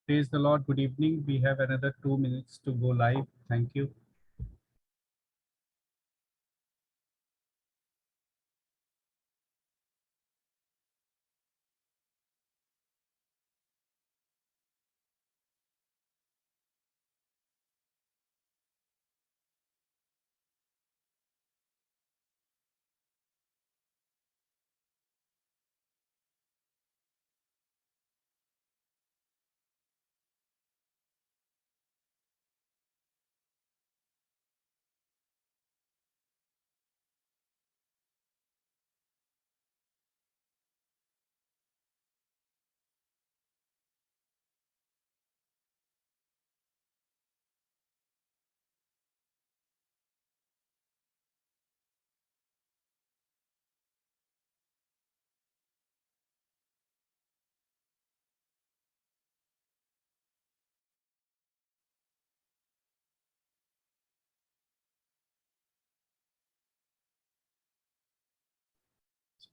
Praise the Lord. Good evening. We have another 2 minutes to go live. Thank you.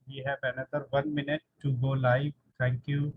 We have another 1 minute to go live. Thank you.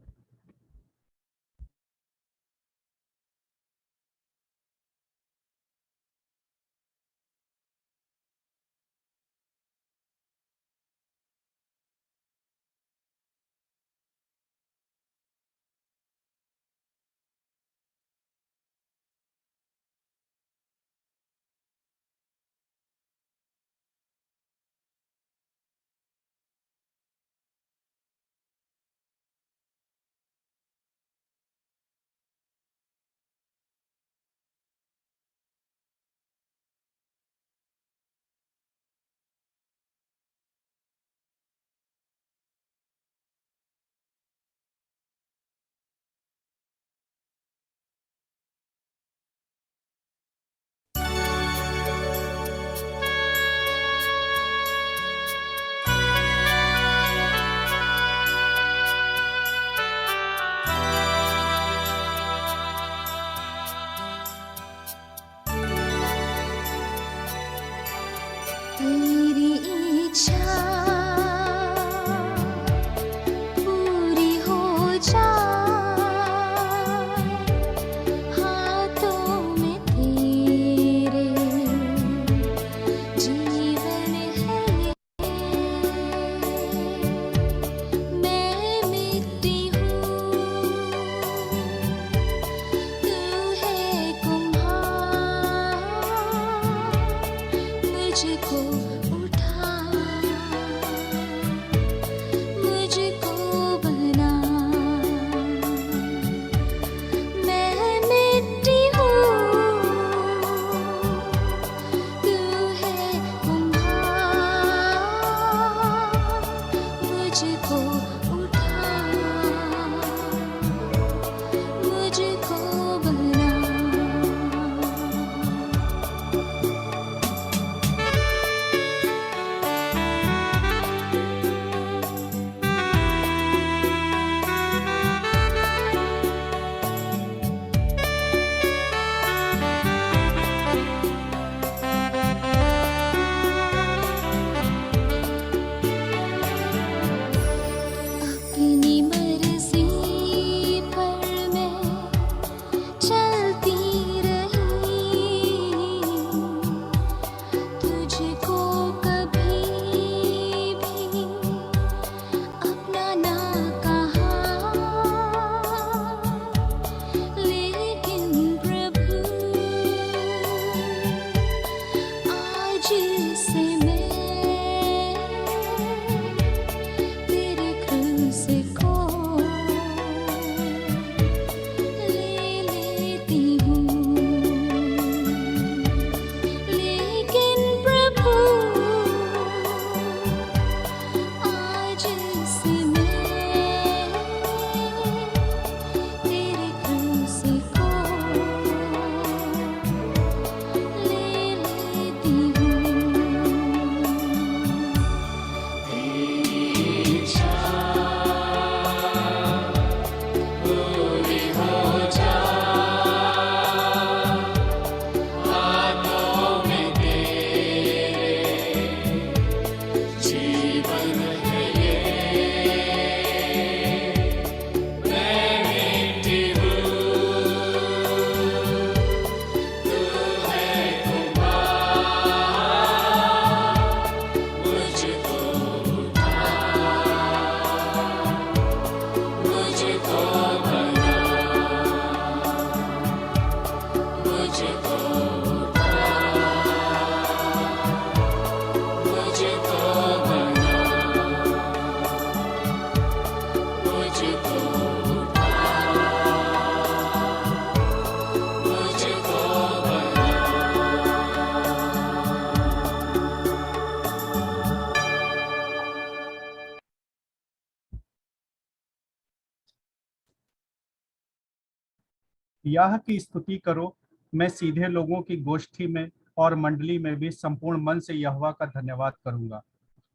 यह की स्तुति करो, मैं सीधे लोगों की गोष्ठी में और मंडली में भी संपूर्ण मन से यहोवा का धन्यवाद करूंगा।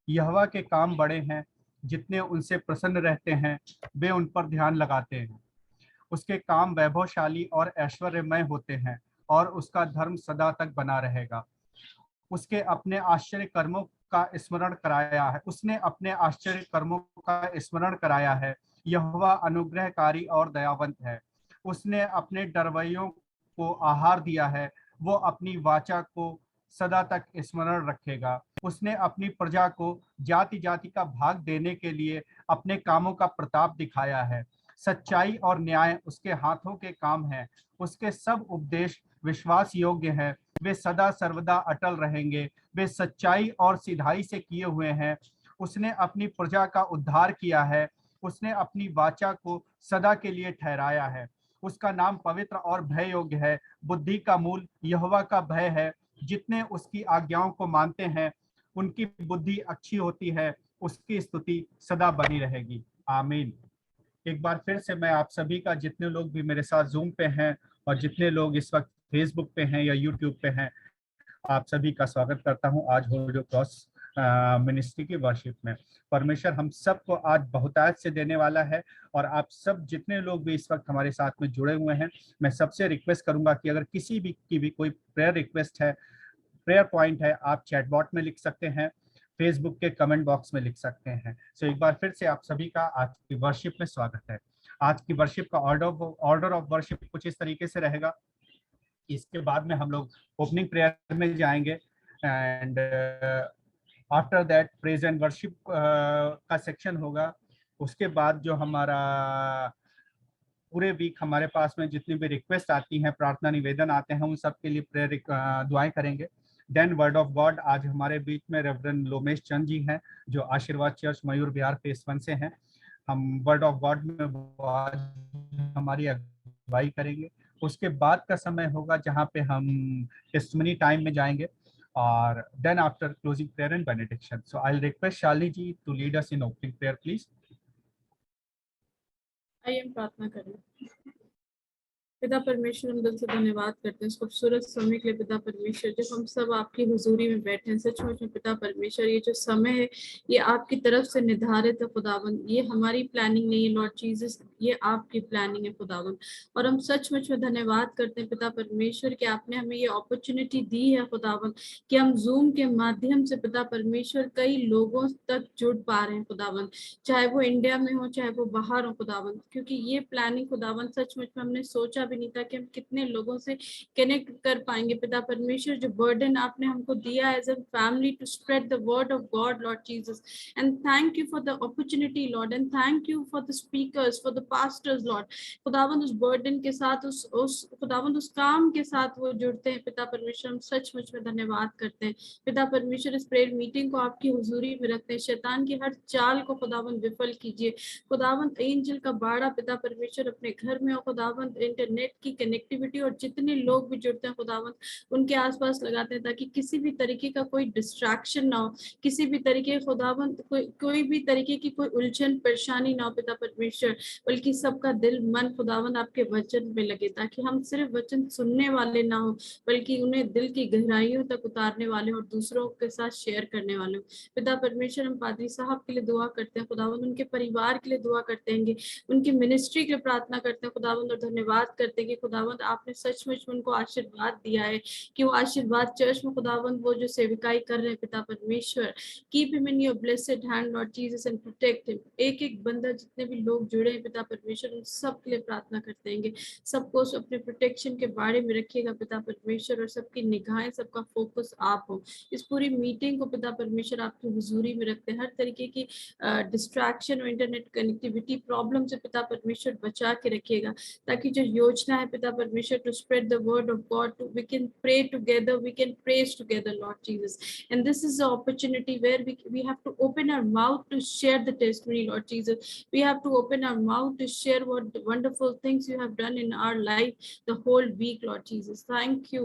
यहोवा के काम बड़े हैं, जितने उनसे प्रसन्न रहते हैं वे उन पर ध्यान लगाते हैं। उसके काम वैभवशाली और ऐश्वर्यमय होते हैं और उसका धर्म सदा तक बना रहेगा। उसके अपने आश्चर्य कर्मों का स्मरण कराया है उसने अपने आश्चर्य कर्मों का स्मरण कराया है। यहोवा अनुग्रहकारी और दयावंत है। उसने अपने डरवैयों को आहार दिया है। वो अपनी वाचा को सदा तक स्मरण रखेगा। उसने अपनी प्रजा को जाति जाति का भाग देने के लिए अपने कामों का प्रताप दिखाया है। सच्चाई और न्याय उसके हाथों के काम हैं। उसके सब उपदेश विश्वास योग्य है। वे सदा सर्वदा अटल रहेंगे। वे सच्चाई और सिधाई से किए हुए हैं। उसने अपनी प्रजा का उद्धार किया है। उसने अपनी वाचा को सदा के लिए ठहराया है। उसका नाम पवित्र और भय योग्य है। बुद्धि का मूल यहोवा का भय है। जितने उसकी आज्ञाओं को मानते हैं उनकी बुद्धि अच्छी होती है। उसकी स्तुति सदा बनी रहेगी। आमीन। एक बार फिर से मैं आप सभी का, जितने लोग भी मेरे साथ जूम पे हैं और जितने लोग इस वक्त फेसबुक पे हैं या यूट्यूब पे हैं, आप सभी का स्वागत करता हूं आज होलो क्रॉस मिनिस्ट्री की वर्शिप में। परमेश्वर हम सबको आज बहुतायत से देने वाला है। और आप सब जितने लोग भी इस वक्त हमारे साथ में जुड़े हुए हैं, मैं सबसे रिक्वेस्ट करूंगा कि अगर किसी भी की भी कोई प्रेयर रिक्वेस्ट है, प्रेयर पॉइंट है, आप चैटबॉट में लिख सकते हैं, फेसबुक के कमेंट बॉक्स में लिख सकते हैं। सो एक बार फिर से आप सभी का आज की वर्शिप में स्वागत है। आज की वर्शिप का ऑर्डर ऑफ वर्शिप कुछ इस तरीके से रहेगा। इसके बाद में हम लोग ओपनिंग प्रेयर में जाएंगे and after that praise and worship का सेक्शन होगा। उसके बाद जो हमारा पूरे वीक हमारे पास में जितनी भी रिक्वेस्ट आती हैं, प्रार्थना निवेदन आते हैं, उन सब के लिए प्रेयर दुआएं करेंगे। देन वर्ड ऑफ गॉड, आज हमारे बीच में रेवरेंड लोमेश चंद जी हैं जो आशीर्वाद चर्च मयूर विहार फेस 1 से हैं। हम वर्ड ऑफ गॉड में आज हमारी अगुवाई करेंगे। उसके बाद का समय होगा जहाँ पे हम टेस्टिमनी टाइम में जाएंगे और then after closing prayer and benediction. So I will request Shalini ji to lead us in opening prayer please. आइए हम प्रार्थना करें। पिता परमेश्वर, हम दिल से धन्यवाद करते हैं इस खूबसूरत समय के लिए। पिता परमेश्वर, जब हम सब आपकी हुजूरी में बैठे हैं, सचमुच में पिता परमेश्वर ये जो समय है ये आपकी तरफ से निर्धारित है खुदावंद। ये हमारी प्लानिंग नहीं है लॉर्ड जीसस, ये आपकी प्लानिंग है खुदावंद। और हम सचमुच में धन्यवाद करते हैं पिता परमेश्वर कि आपने हमें ये अपॉर्चुनिटी दी है खुदावंद कि हम जूम के माध्यम से पिता परमेश्वर कई लोगों तक जुड़ पा रहे हैं खुदावंद, चाहे वो इंडिया में हो चाहे वो बाहर हो खुदावंद। क्योंकि ये प्लानिंग खुदावंद सचमुच में हमने सोचा भी नहीं था कि हम कितने लोगों से कनेक्ट कर पाएंगे पिता परमेश्वर। जो बर्डन आपने हमको दिया as a family to spread the word of God Lord Jesus, and thank you for the opportunity Lord, and thank you for the speakers, for the pastors Lord. खुदावंद उस बर्डन के साथ उस खुदावंद उस काम के साथ वो जुड़ते हैं पिता परमेश्वर। हम सचमुच में धन्यवाद करते हैं पिता परमेश्वर। इस प्रेयर मीटिंग को आपकी हुजूरी में रखते हैं। शैतान की हर चाल को खुदावंद विफल कीजिए खुदावंद। एंजल का बाड़ा पिता परमेश्वर अपने घर में हो खुदावंद। इंटरनेट की कनेक्टिविटी और जितने लोग भी जुड़ते हैं खुदावंद उनके आसपास लगाते हैं, ताकि किसी भी तरीके का कोई डिस्ट्रैक्शन ना हो, किसी भी तरीके खुदावंद कोई भी तरीके की कोई उलझन परेशानी ना हो पिता परमेश्वर, बल्कि सबका दिल मन खुदावंद आपके वचन में लगे, ताकि हम सिर्फ वचन सुनने वाले ना हो बल्कि उन्हें दिल की गहराइयों तक उतारने वाले और दूसरों के साथ शेयर करने वाले हो पिता परमेश्वर। हम पादरी साहब के लिए दुआ करते हैं खुदावंद, उनके परिवार के लिए दुआ करते हैं, उनकी मिनिस्ट्री के लिए प्रार्थना करते हैं खुदावंद, और धन्यवाद करते हैं कि खुदावंद आपने सचमुच में उनको आशीर्वाद दिया है कि वो आशीर्वाद चर्च में खुदावंद वो जो सेविकाई कर रहे हैं पिता परमेश्वर, keep him in your blessed hand Lord Jesus and protect him. एक एक बंदा जितने भी लोग जुड़े हैं पिता परमेश्वर उन सब के लिए प्रार्थना करते हैं, सबको अपने प्रोटेक्शन के बारे में रखिएगा पिता परमेश्वर, और सबकी निगाहें सबका फोकस आप हो। इस पूरी मीटिंग को पिता परमेश्वर आपकी हुजूरी में रखते हैं। हर तरीके की डिस्ट्रैक्शन और इंटरनेट कनेक्टिविटी प्रॉब्लम से पिता परमेश्वर बचा के रखिएगा, ताकि जो योजना है पिता परमेश्वर to spread the word of God, to we can pray together, we can praise together Lord Jesus, and this is the opportunity where we have to open our mouth to share the testimony Lord Jesus. We have to open our mouth to share what the wonderful things you have done in our life the whole week Lord Jesus. Thank you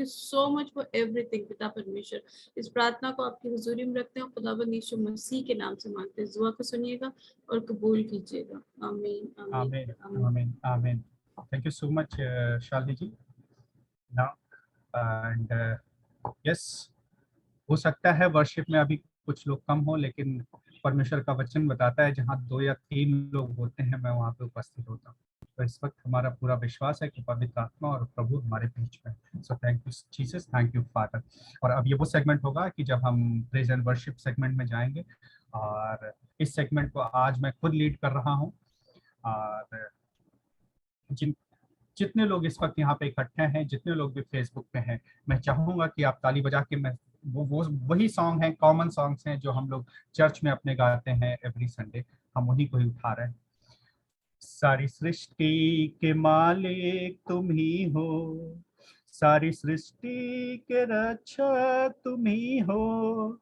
so much for everything पिता परमेश्वर। इस प्रार्थना को आपकी हुजूरी में रखते हैं, खुदावंद यीशु मसीह के नाम से मांगते हैं। दुआ को सुनिएगा और कबूल कीजिएगा। आमीन आमीन आमीन आमीन। आमीन आमीन। Thank you so much, Shalini ji. Now, and yes, हो सकता है वर्शिप में अभी कुछ लोग कम हो, लेकिन परमेश्वर का वचन बताता है जहाँ 2 या 3 लोग होते हैं मैं वहाँ पे उपस्थित होता हूँ। तो इस वक्त हमारा पूरा विश्वास है कि पवित्र आत्मा और प्रभु हमारे बीच में। So thank you Jesus, thank you father. और अब ये वो सेगमेंट होगा कि जब हम प्रेज एंड वर्शिप सेगमेंट में जाएंगे, और इस सेगमेंट को आज मैं खुद लीड कर रहा हूँ। और जितने लोग इस वक्त यहाँ पे इकट्ठे हैं, जितने लोग भी फेसबुक पे हैं, मैं चाहूंगा कि आप ताली बजा के, मैं वो वही सॉन्ग हैं, कॉमन सॉन्ग्स हैं जो हम लोग चर्च में अपने गाते हैं एवरी संडे, हम उन्हीं को ही उठा रहे हैं। सारी सृष्टि के मालिक तुम ही हो, सारी सृष्टि के रक्षक तुम ही हो,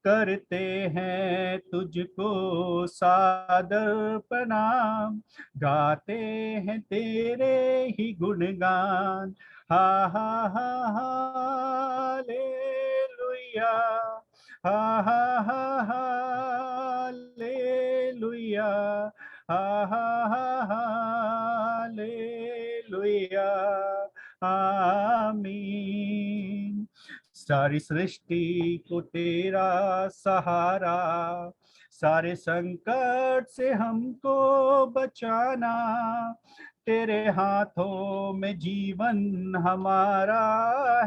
करते हैं तुझको सादर प्रणाम, गाते हैं तेरे ही गुणगान। हा हा हा हालेलुया, हा हा हा हालेलुया, हा हा हा हालेलुया, आमीन। सारी सृष्टि को तेरा सहारा, सारे संकट से हमको बचाना, तेरे हाथों में जीवन हमारा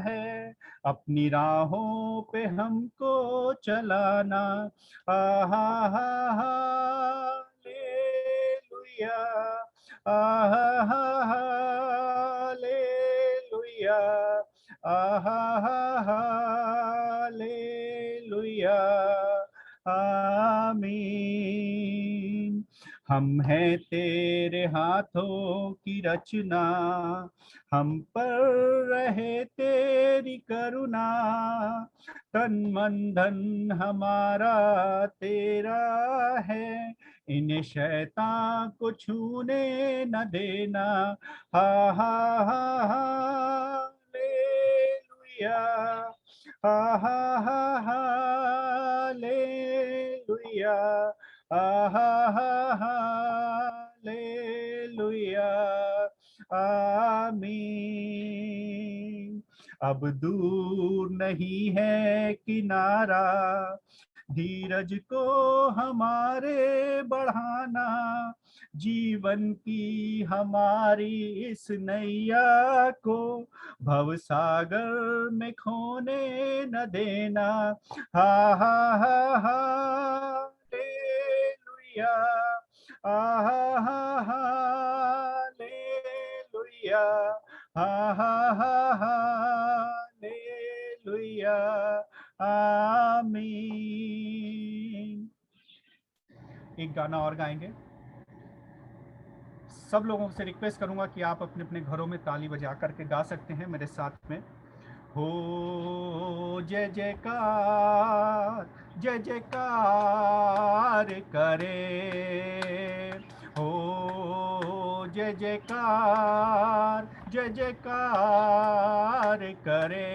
है, अपनी राहों पे हमको चलाना। आहा हा हालेलुया, आहा हा हालेलुया, आहा हा हालेलुया, आमीन। हम हैं तेरे हाथों की रचना, हम पर रहे तेरी करुणा, तन मन धन हमारा तेरा है, इन्हें शैतान को छूने न देना। हा हा हा हालेलुया, हा हा हा हालेलुया, आहा हा हालेलुया, आमीन। अब दूर नहीं है किनारा, धीरज को हमारे बढ़ाना, जीवन की हमारी इस नैया को भवसागर में खोने न देना। हा हा हा हालेलुया, आहा हा हालेलुया, हा हा हा हालेलुया, आमीन। एक गाना और गाएंगे। सब लोगों से रिक्वेस्ट करूंगा कि आप अपने अपने घरों में ताली बजा करके गा सकते हैं मेरे साथ में। हो जय जयकार, जय जयकार करे, हो जय जयकार, जय जयकार करे,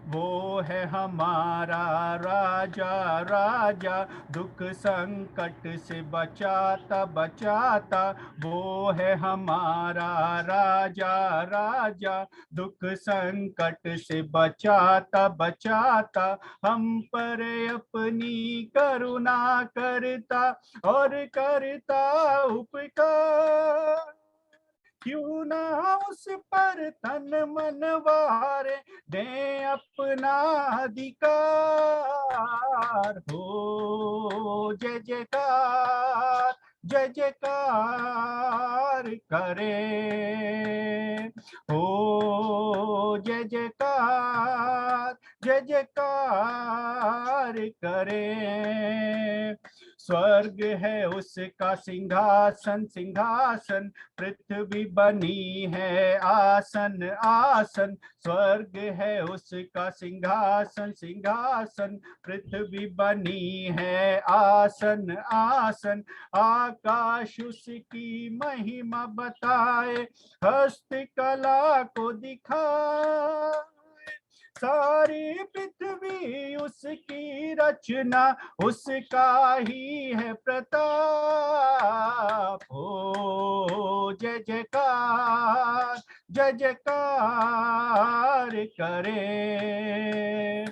वो है हमारा राजा राजा, दुख संकट से बचाता बचाता, वो है हमारा राजा राजा, दुख संकट से बचाता बचाता, हम पर अपनी करुणा करता और करता उपकार, क्यों ना उस पर तन मन वारे दे अपना अधिकार। हो जय जयकार, जय जयकार करे, हो जय जयकार, जय जयकार करे, स्वर्ग है उसका सिंहासन सिंहासन, पृथ्वी बनी है आसन आसन, स्वर्ग है उसका सिंहासन सिंहासन, पृथ्वी बनी है आसन आसन, आकाश उसकी महिमा बताए, हस्तकला को दिखाए, सारी पृथ्वी उसकी रचना, उसका ही है प्रताप। हो जय जयकार, जय जयकार करे।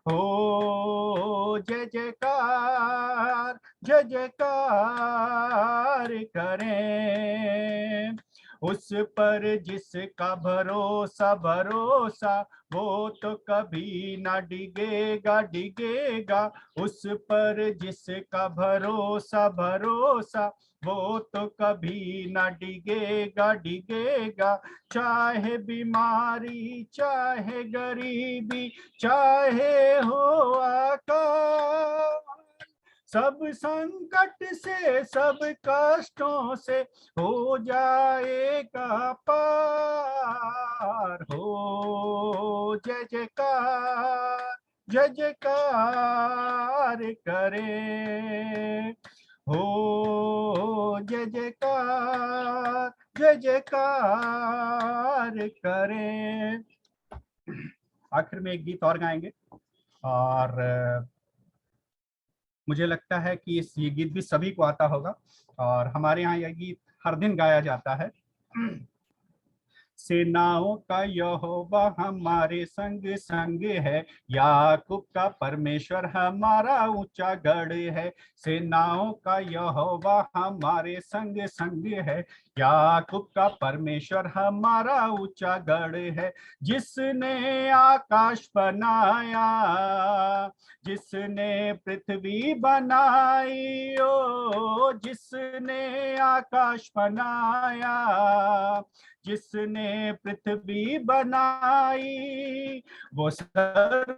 हो जय जयकार, जय जयकार करें। उस पर जिसका भरोसा भरोसा, वो तो कभी ना डिगेगा डिगेगा। उस पर जिसका भरोसा भरोसा, वो तो कभी ना डिगेगा डिगेगा। चाहे बीमारी, चाहे गरीबी, चाहे हो आकाल, सब संकट से, सब कष्टों से हो जाएगा पार। हो जय जयकार, जय जयकार करे। हो जय जयकार, जय जयकार करे। आखिर में एक गीत और गाएंगे, और मुझे लगता है कि ये गीत भी सभी को आता होगा, और हमारे यहाँ यह गीत हर दिन गाया जाता है। सेनाओं का यहोवा हमारे संग संग है, याकूब का परमेश्वर हमारा ऊंचा गढ़ है। सेनाओं का यहोवा हमारे संग संग है, याकूब का परमेश्वर हमारा ऊंचा गढ़ है। जिसने आकाश बनाया, जिसने पृथ्वी बनाई, ओ जिसने आकाश बनाया, जिसने पृथ्वी बनाई, वो सर्वशक्तिमान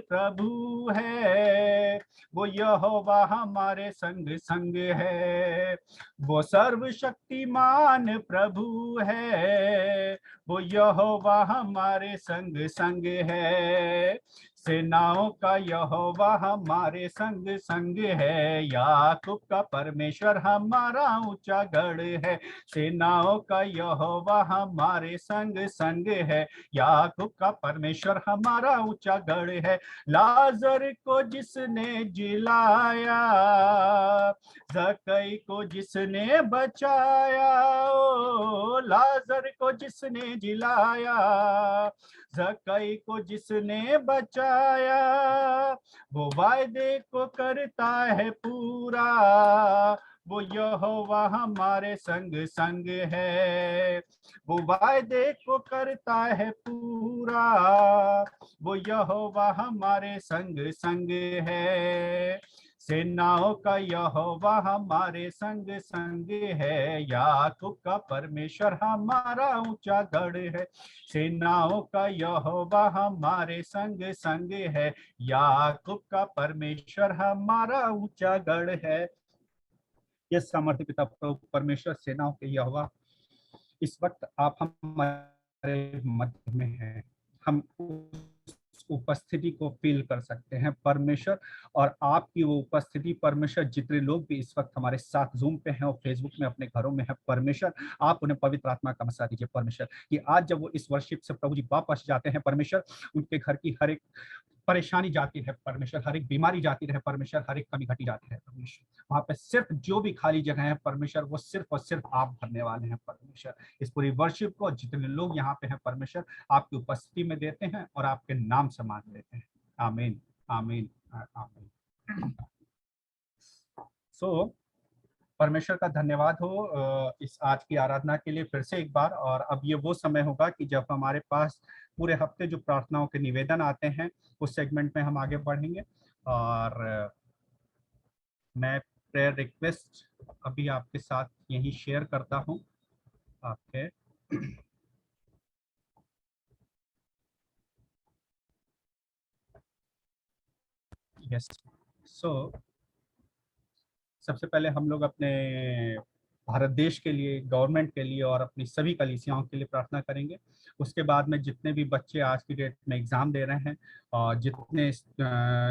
प्रभु है। वो यहोवा हमारे संग संग है, वो सर्वशक्तिमान प्रभु है। वो यहोवा हमारे संग संग है। सेनाओं का यहोवा हमारे संग संग है, याकूब का परमेश्वर हमारा ऊंचा गढ़ है। सेनाओं का यहोवा हमारे संग संग है, याकूब का परमेश्वर हमारा ऊंचा गढ़ है। लाजर को जिसने जिलाया, ज़कई को जिसने बचाया, ओ लाजर को जिसने जिलाया, ज़कई को जिसने बचाया, वो वायदे को करता है पूरा। वो यहोवा हमारे संग संग है, वो वायदे को करता है पूरा। वो यहोवा हमारे संग संग है। सेनाओं का यहोवा हमारे संग संग है, याकूब का परमेश्वर हमारा ऊंचा गढ़ है। सेनाओं का यहोवा हमारे संग संग है, याकूब का परमेश्वर हमारा ऊंचा गढ़ है। ये सामर्थ्य पिता प्रभु परमेश्वर सेनाओं के यहोवा, इस वक्त आप हमारे मध्य में हैं। हम उस उपस्थिति को फील कर सकते हैं परमेश्वर, और आपकी वो उपस्थिति परमेश्वर, जितने लोग भी इस वक्त हमारे साथ जूम पे हैं और फेसबुक में अपने घरों में है परमेश्वर, आप उन्हें पवित्र आत्मा का मसा दीजिए परमेश्वर, कि आज जब वो इस वर्शिप से प्रभु जी वापस जाते हैं परमेश्वर, उनके घर की हर एक परेशानी जाती है परमेश्वर, हर एक बीमारी जाती रहे परमेश्वर, हर एक कमी घटी जाती है परमेश्वर। वहां पे सिर्फ जो भी खाली जगह है परमेश्वर, वो सिर्फ और सिर्फ आप भरने वाले हैं परमेश्वर। इस पूरी वर्शिप को जितने लोग यहाँ पे हैं परमेश्वर, आपकी उपस्थिति में देते हैं और आपके नाम से मांग लेते हैं। आमीन, आमीन, आमीन। सो परमेश्वर का धन्यवाद हो इस आज की आराधना के लिए फिर से एक बार। और अब ये वो समय होगा कि जब हमारे पास पूरे हफ्ते जो प्रार्थनाओं के निवेदन आते हैं, उस सेगमेंट में हम आगे बढ़ेंगे। और मैं प्रेयर रिक्वेस्ट अभी आपके साथ यही शेयर करता हूँ आपके। यस, सो सबसे पहले हम लोग अपने भारत देश के लिए, गवर्नमेंट के लिए और अपनी सभी कलीसियाओं के लिए प्रार्थना करेंगे। उसके बाद में जितने भी बच्चे आज की डेट में एग्ज़ाम दे रहे हैं और जितने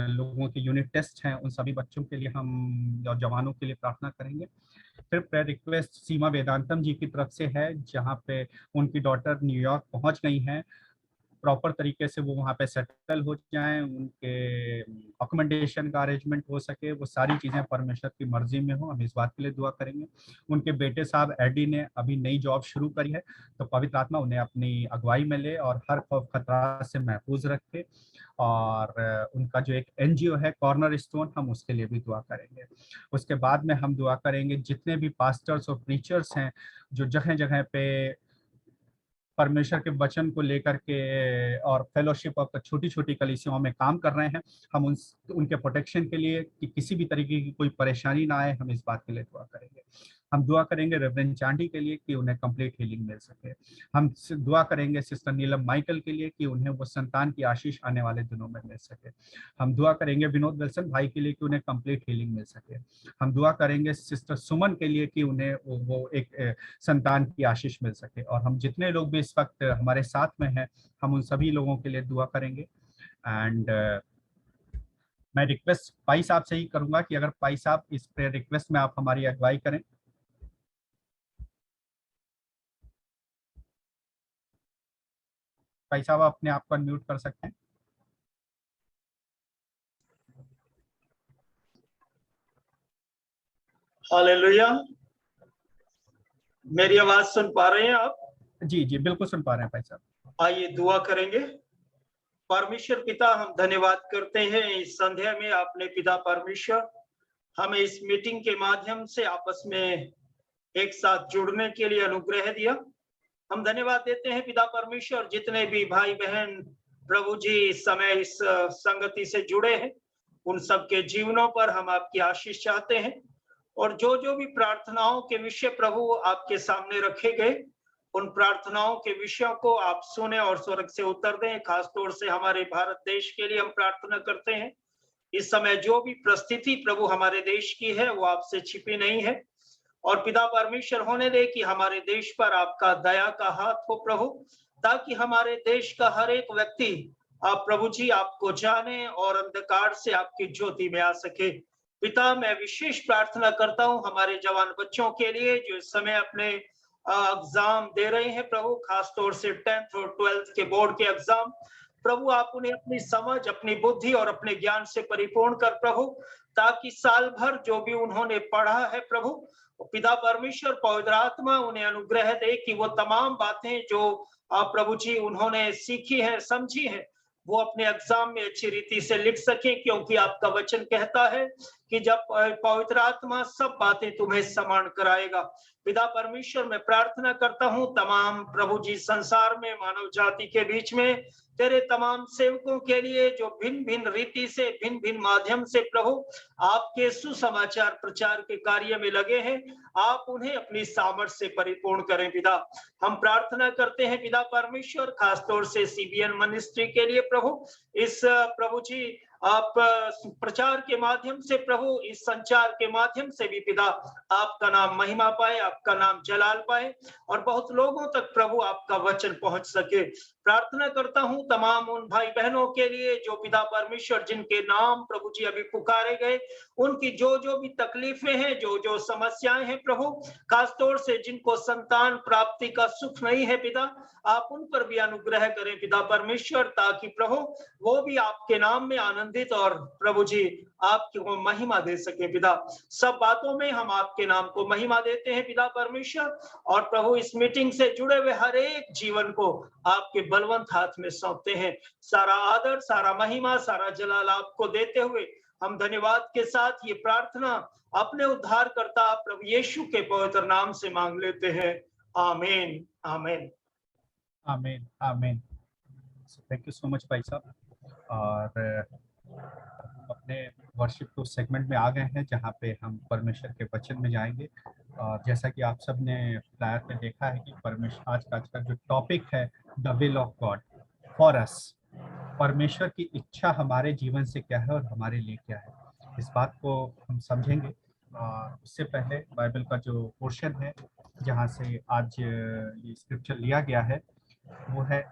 लोगों के यूनिट टेस्ट हैं, उन सभी बच्चों के लिए हम और जवानों के लिए प्रार्थना करेंगे। फिर प्रेयर रिक्वेस्ट सीमा वेदांतम जी की तरफ से है, जहाँ पे उनकी डॉटर न्यूयॉर्क पहुँच गई हैं प्रॉपर तरीके से वो वहाँ पे सेटल हो जाएं, उनके अकोमोडेशन का अरेंजमेंट हो सके, वो सारी चीज़ें परमेश्वर की मर्जी में हो, हम इस बात के लिए दुआ करेंगे। उनके बेटे साहब एडी ने अभी नई जॉब शुरू करी है, तो पवित्र आत्मा उन्हें अपनी अगुवाई में ले और हर खौफ खतरा से महफूज रखे। और उनका जो एक एनजीओ है कॉर्नर स्टोन, हम उसके लिए भी दुआ करेंगे। उसके बाद में हम दुआ करेंगे जितने भी पास्टर्स और प्रीचर्स हैं जो जगह जगह पे परमेश्वर के वचन को लेकर के और फेलोशिप और छोटी छोटी कलीसियाओं में काम कर रहे हैं, हम उनके प्रोटेक्शन के लिए कि किसी भी तरीके की कोई परेशानी ना आए, हम इस बात के लिए दुआ करेंगे। हम दुआ करेंगे रेवरेंड चांडी के लिए कि उन्हें कंप्लीट हीलिंग मिल सके। हम दुआ करेंगे सिस्टर नीलम माइकल के लिए कि उन्हें वो संतान की आशीष आने वाले दिनों में मिल सके। हम दुआ करेंगे विनोद विल्सन भाई के लिए कि उन्हें कंप्लीट हीलिंग मिल सके। हम दुआ करेंगे सिस्टर सुमन के लिए कि उन्हें वो एक संतान की आशीष मिल सके। और हम जितने लोग भी इस वक्त हमारे साथ में हैं, हम उन सभी लोगों के लिए दुआ करेंगे। एंड मैं रिक्वेस्ट पाई साहब से ही करूंगा कि अगर पाई साहब इस प्रेयर रिक्वेस्ट में आप हमारी अगुवाई करें। पाई साहब अपने आप को अनम्यूट कर सकते हैं। हालेलुया। मेरी आवाज सुन पा रहे हैं आप? जी जी बिल्कुल सुन पा रहे हैं पाई साहब। आइए दुआ करेंगे। परमेश्वर पिता, हम धन्यवाद करते हैं इस संध्या में आपने पिता परमेश्वर हमें इस मीटिंग के माध्यम से आपस में एक साथ जुड़ने के लिए अनुग्रह दिया। हम धन्यवाद देते हैं पिता परमेश्वर, जितने भी भाई बहन प्रभु जी इस समय इस संगति से जुड़े हैं, उन सबके जीवनों पर हम आपकी आशीष चाहते हैं। और जो भी प्रार्थनाओं के विषय प्रभु आपके सामने रखे गए, उन प्रार्थनाओं के विषयों को आप सुने और स्वर्ग से उत्तर दें। खास तौर से हमारे भारत देश के लिए हम प्रार्थना करते हैं। इस समय जो भी परिस्थिति प्रभु हमारे देश की है वो आपसे छिपी नहीं है, और पिता परमेश्वर होने दे कि हमारे देश पर आपका दया का हाथ हो प्रभु, ताकि हमारे देश का हर एक व्यक्ति आप प्रभु जी आपको जाने और अंधकार से आपकी ज्योति में आ सके। पिता, मैं विशेष प्रार्थना करता हूँ हमारे जवान बच्चों के लिए जो इस समय अपने एग्जाम दे रहे हैं प्रभु, खास तौर से 10th और 12th के बोर्ड के एग्जाम। प्रभु आप उन्हें अपनी समझ, अपनी बुद्धि और अपने ज्ञान से परिपूर्ण कर प्रभु, ताकि साल भर जो भी उन्होंने पढ़ा है प्रभु, पिता परमेश्वर पवित्र आत्मा उन्हें अनुग्रह दे कि वो तमाम बातें जो प्रभु जी उन्होंने सीखी है, समझी है, वो अपने एग्जाम में अच्छी रीति से लिख सके। क्योंकि आपका वचन कहता है कि जब पवित्र आत्मा सब बातें तुम्हें समान कराएगा। पिता परमेश्वर मैं प्रार्थना करता हूँ तमाम प्रभु जी संसार में मानव जाति के बीच में तेरे तमाम सेवकों के लिए जो भिन्न भिन्न रीति से, भिन्न भिन्न माध्यम से प्रभु आपके सुसमाचार प्रचार के कार्य में लगे हैं, आप उन्हें अपनी सामर्थ्य से परिपूर्ण करें। पिता हम प्रार्थना करते हैं पिता परमेश्वर, खासतौर से CBN मिनिस्ट्री के लिए प्रभु, इस प्रभु जी आप प्रचार के माध्यम से प्रभु, इस संचार के माध्यम से भी पिता आपका नाम महिमा पाए, आपका नाम जलाल पाए और बहुत लोगों तक प्रभु आपका वचन पहुंच सके। प्रार्थना करता हूं तमाम उन भाई बहनों के लिए जो पिता परमेश्वर जिनके नाम प्रभु जी अभी पुकारे गए, उनकी जो भी तकलीफें हैं, जो समस्याएं हैं प्रभु, खासतौर से जिनको संतान प्राप्ति का सुख नहीं है पिता, आप उन पर भी अनुग्रह करें पिता परमेश्वर, ताकि प्रभु वो भी आपके नाम में आनंदित और प्रभु जी आपकी वो महिमा दे सके। पिता सब बातों में हम आपके नाम को महिमा देते हैं पिता परमेश्वर, और प्रभु इस मीटिंग से जुड़े हुए हर एक जीवन को आपके बलवंत हाथ में सौंपते हैं। सारा आदर, सारा महिमा, सारा जलाल आपको देते हुए हम धन्यवाद के साथ ये प्रार्थना अपने उद्धारकर्ता प्रभु यीशु के पवित्र नाम से मांग लेते हैं। आमीन, आमीन, आमीन, आमीन। थैंक यू सो मच भाई साहब। और अपने वर्शिप के सेगमेंट में आ गए हैं जहाँ पे हम परमेश्वर के वचन में जाएंगे। और जैसा कि आप सब ने फ्लायर में देखा है कि परमेश्वर आज का जो टॉपिक है the will of God for us, परमेश्वर की इच्छा हमारे जीवन से क्या है और हमारे लिए क्या है, इस बात को हम समझेंगे। उससे पहले बाइबल का जो पोर्शन है जहाँ से आज ये स्क्रिप्चर लिया गया है वो है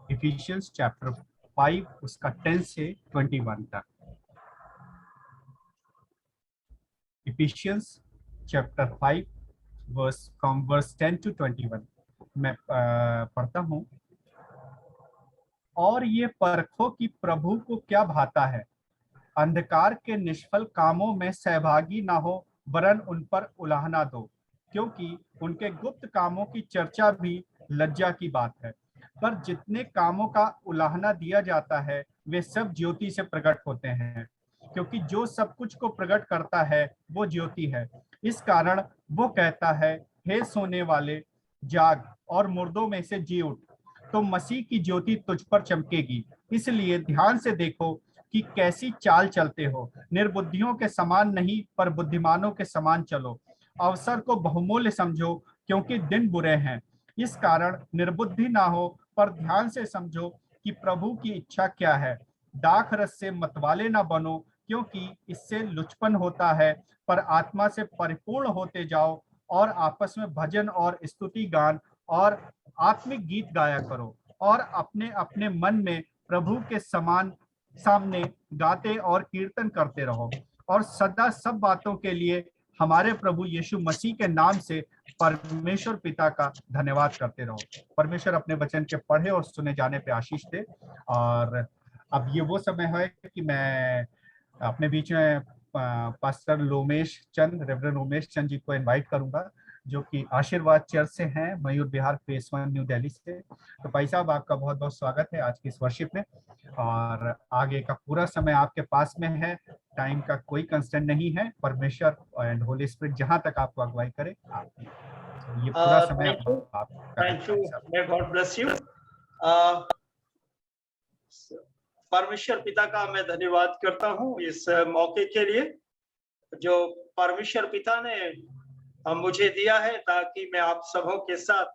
इफिशियंस चैप्टर 5 उसका 10 से 21 तक। इफिशियंस चैप्टर 5 वर्स 10 to 21 मैं पढ़ता हूँ और ये परखो कि प्रभु को क्या भाता है। अंधकार के निष्फल कामों में सहभागी ना हो, वरन उन पर उलाहना दो, क्योंकि उनके गुप्त कामों की चर्चा भी लज्जा की बात है। पर जितने कामों का उलाहना दिया जाता है वे सब ज्योति से प्रकट होते हैं, क्योंकि जो सब कुछ को प्रकट करता है वो ज्योति है। इस कारण वो कहता है, हे सोने वाले जाग और मुर्दों में से जी उठ, तो मसीह की ज्योति तुझ पर चमकेगी। इसलिए ध्यान से देखो कि कैसी चाल चलते हो, निर्बुद्धियों के समान नहीं पर बुद्धिमानों के समान चलो। अवसर को बहुमूल्य समझो, क्योंकि दिन बुरे हैं। इस कारण निर्बुद्धि ना हो, पर ध्यान से समझो कि प्रभु की इच्छा क्या है। दाख रस से मतवाले ना बनो, क्योंकि इससे लुचपन होता है, पर आत्मा से परिपूर्ण होते जाओ और आपस में भजन और स्तुति गान और आत्मिक गीत गाया करो, और अपने अपने मन में प्रभु के समान सामने गाते और कीर्तन करते रहो, और सदा सब बातों के लिए हमारे प्रभु यीशु मसीह के नाम से परमेश्वर पिता का धन्यवाद करते रहो। परमेश्वर अपने वचन के पढ़े और सुने जाने पे आशीष दे। और अब ये वो समय है कि मैं अपने बीच में पास्टर लोमेश चंद, रेवरेंड उमेश चंद जी को इनवाइट करूंगा, जो कि आशीर्वाद चर्च से हैं, मयूर विहार फेस 1 न्यू दिल्ली से। तो भाई साहब, आपका बहुत बहुत स्वागत है आज की इस वर्शिप में, और आगे का पूरा समय आपके पास में है। टाइम का कोई कंस्टेंट नहीं है, परमेश्वर एंड होली स्पिरिट जहां तक आपको अगुवाई करे आप ये पूरा समय आपका। Thank you, may God bless you. परमेश्वर पिता का मैं धन्यवाद करता हूँ इस मौके के लिए जो परमेश्वर पिता ने मुझे दिया है, ताकि मैं आप सबों के साथ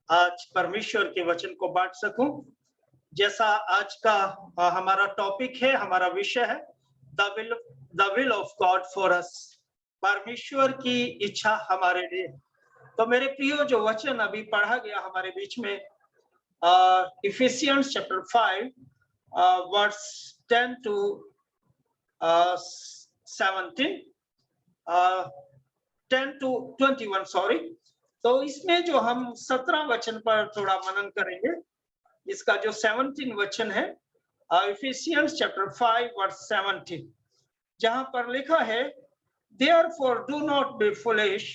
आज परमेश्वर के वचन को बांट सकूं। जैसा आज का हमारा टॉपिक है, हमारा विषय है the will of God for us, परमेश्वर की इच्छा हमारे लिए। तो मेरे प्रियो, जो वचन अभी पढ़ा गया हमारे बीच में, Ephesians chapter 5 verse 10 to 17, 10 to 21 sorry. तो इसमें जो हम 17 वचन पर थोड़ा मनन करेंगे, इसका जो 17 वचन है, इफिसियंस चैप्टर 5 वर्स 17, जहां पर लिखा है, therefore do not be foolish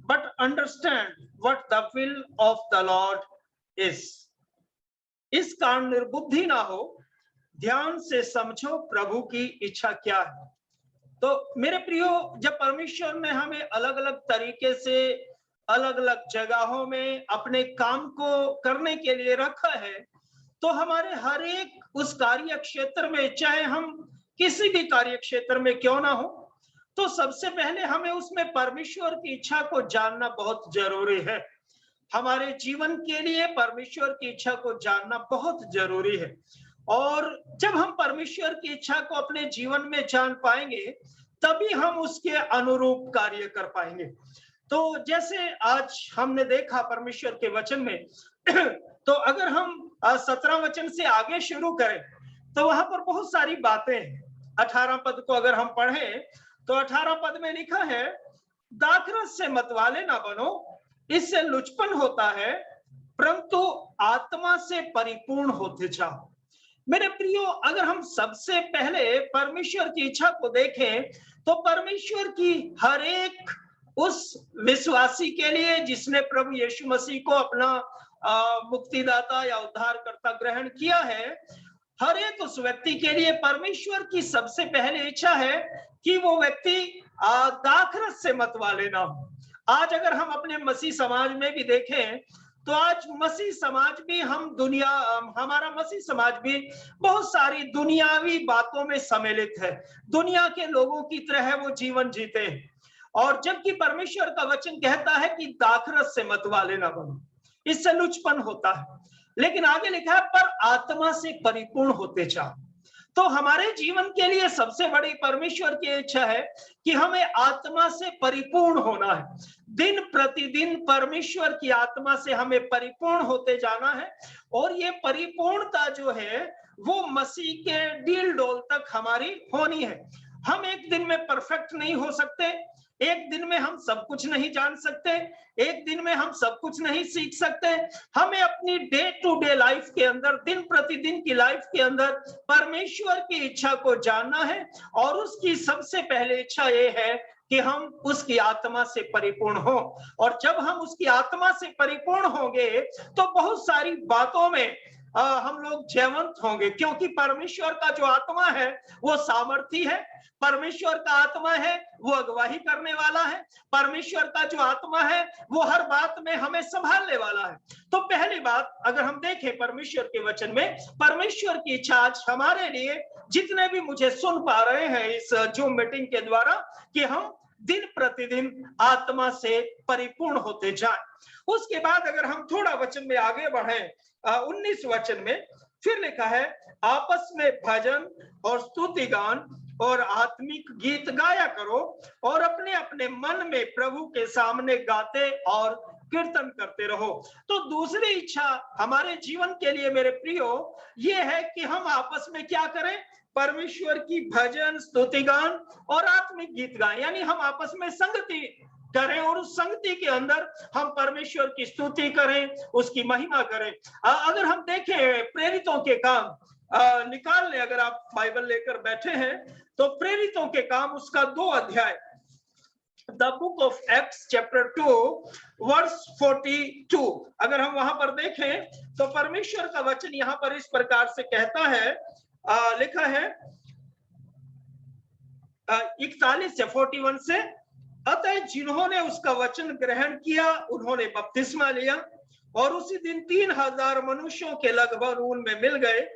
but understand what the will of the Lord is। इस कारण निर्बुद्धि ना हो, ध्यान से समझो प्रभु की इच्छा क्या है। तो मेरे प्रियो, जब परमेश्वर ने हमें अलग अलग तरीके से अलग अलग जगहों में अपने काम को करने के लिए रखा है, तो हमारे हर एक उस कार्य क्षेत्र में, चाहे हम किसी भी कार्य क्षेत्र में क्यों ना हो, तो सबसे पहले हमें उसमें परमेश्वर की इच्छा को जानना बहुत जरूरी है। हमारे जीवन के लिए परमेश्वर की इच्छा को जानना बहुत जरूरी है, और जब हम परमेश्वर की इच्छा को अपने जीवन में जान पाएंगे, तभी हम उसके अनुरूप कार्य कर पाएंगे। तो जैसे आज हमने देखा परमेश्वर के वचन में, तो अगर हम 17 वचन से आगे शुरू करें तो वहां पर बहुत सारी बातें हैं। 18 पद को अगर हम पढ़ें तो 18 पद में लिखा है, दाखरस से मतवाले ना बनो, इससे लुचपन होता है, परंतु आत्मा से परिपूर्ण होते जाओ। मेरे प्रियो, अगर हम सबसे पहले परमेश्वर की इच्छा को देखें, तो परमेश्वर की हर एक उस विश्वासी के लिए जिसने प्रभु यीशु मसीह को अपना मुक्तिदाता या उद्धारकर्ता ग्रहण किया है, हर एक उस व्यक्ति के लिए परमेश्वर की सबसे पहले इच्छा है कि वो व्यक्ति दाखरस से मतवाले ना हो। आज अगर हम अपने मसीह समाज में भी देखें, तो आज मसीह समाज भी हमारा मसीह समाज भी बहुत सारी दुनियावी बातों में सम्मिलित है, दुनिया के लोगों की तरह वो जीवन जीते हैं। और जबकि परमेश्वर का वचन कहता है कि दाखरस से मतवाले ना बनो, इससे लुचपन होता है, लेकिन आगे लिखा है, पर आत्मा से परिपूर्ण होते जाओ। तो हमारे जीवन के लिए सबसे बड़ी परमेश्वर की इच्छा है कि हमें आत्मा से परिपूर्ण होना है। दिन प्रतिदिन परमेश्वर की आत्मा से हमें परिपूर्ण होते जाना है, और ये परिपूर्णता जो है वो मसीह के डील डोल तक हमारी होनी है। हम एक दिन में परफेक्ट नहीं हो सकते, एक दिन में हम सब कुछ नहीं जान सकते, एक दिन में हम सब कुछ नहीं सीख सकते। हमें अपनी डे टू डे लाइफ के अंदर, दिन प्रतिदिन की लाइफ के अंदर परमेश्वर की इच्छा को जानना है, और उसकी सबसे पहले इच्छा ये है कि हम उसकी आत्मा से परिपूर्ण हो। और जब हम उसकी आत्मा से परिपूर्ण होंगे तो बहुत सारी बातों में हम लोग जयवंत होंगे, क्योंकि परमेश्वर का जो आत्मा है वो सामर्थी है, परमेश्वर का आत्मा है वो अगुवाही करने वाला है, परमेश्वर का जो आत्मा है वो हर बात में हमें संभालने वाला है। तो पहली बात, अगर हम देखें परमेश्वर के वचन में, परमेश्वर की इच्छा आज हमारे लिए, जितने भी मुझे सुन पा रहे हैं इस जूम मीटिंग के द्वारा, कि हम दिन प्रतिदिन आत्मा से परिपूर्ण होते जाएं। उसके बाद अगर हम थोड़ा वचन में आगे बढ़ें, 19 वचन में फिर लिखा है, आपस में भजन और स्तुति गान और आत्मिक गीत गाया करो, और अपने अपने मन में प्रभु के सामने गाते और कीर्तन करते रहो। तो दूसरी इच्छा हमारे जीवन के लिए मेरे प्रियो ये है कि हम आपस में क्या करें, परमेश्वर की भजन, स्तुति गान और आत्मिक गीत गाएं। यानी हम आपस में संगति करें, और उस संगति के अंदर हम परमेश्वर की स्तुति करें, उसकी महिमा करें। अगर हम देखें प्रेरितों के काम निकाल लें, अगर आप बाइबल लेकर बैठे हैं तो प्रेरितों के काम उसका 2 अध्याय, the book of Acts chapter 2 verse 42, अगर हम वहां पर देखें तो परमेश्वर का वचन यहां पर इस प्रकार से कहता है, लिखा है 41 से 41 से, अतः जिन्होंने उसका वचन ग्रहण किया उन्होंने बपतिस्मा लिया, और उसी दिन 3000 मनुष्यों के लगभग उनमें मिल गए,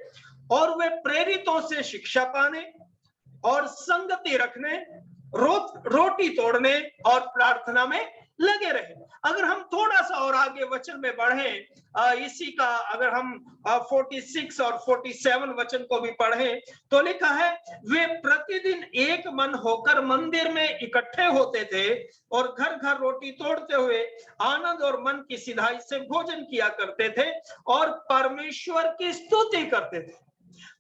और वे प्रेरितों से शिक्षा पाने और संगति रखने, रोटी तोड़ने और प्रार्थना में लगे रहे। अगर हम थोड़ा सा और आगे वचन में बढ़ें, इसी का अगर हम 46 और 47 वचन को भी पढ़ें तो लिखा है, वे प्रतिदिन एक मन होकर मंदिर में इकट्ठे होते थे और घर घर रोटी तोड़ते हुए आनंद और मन की सिधाई से भोजन किया करते थे और परमेश्वर की स्तुति करते थे।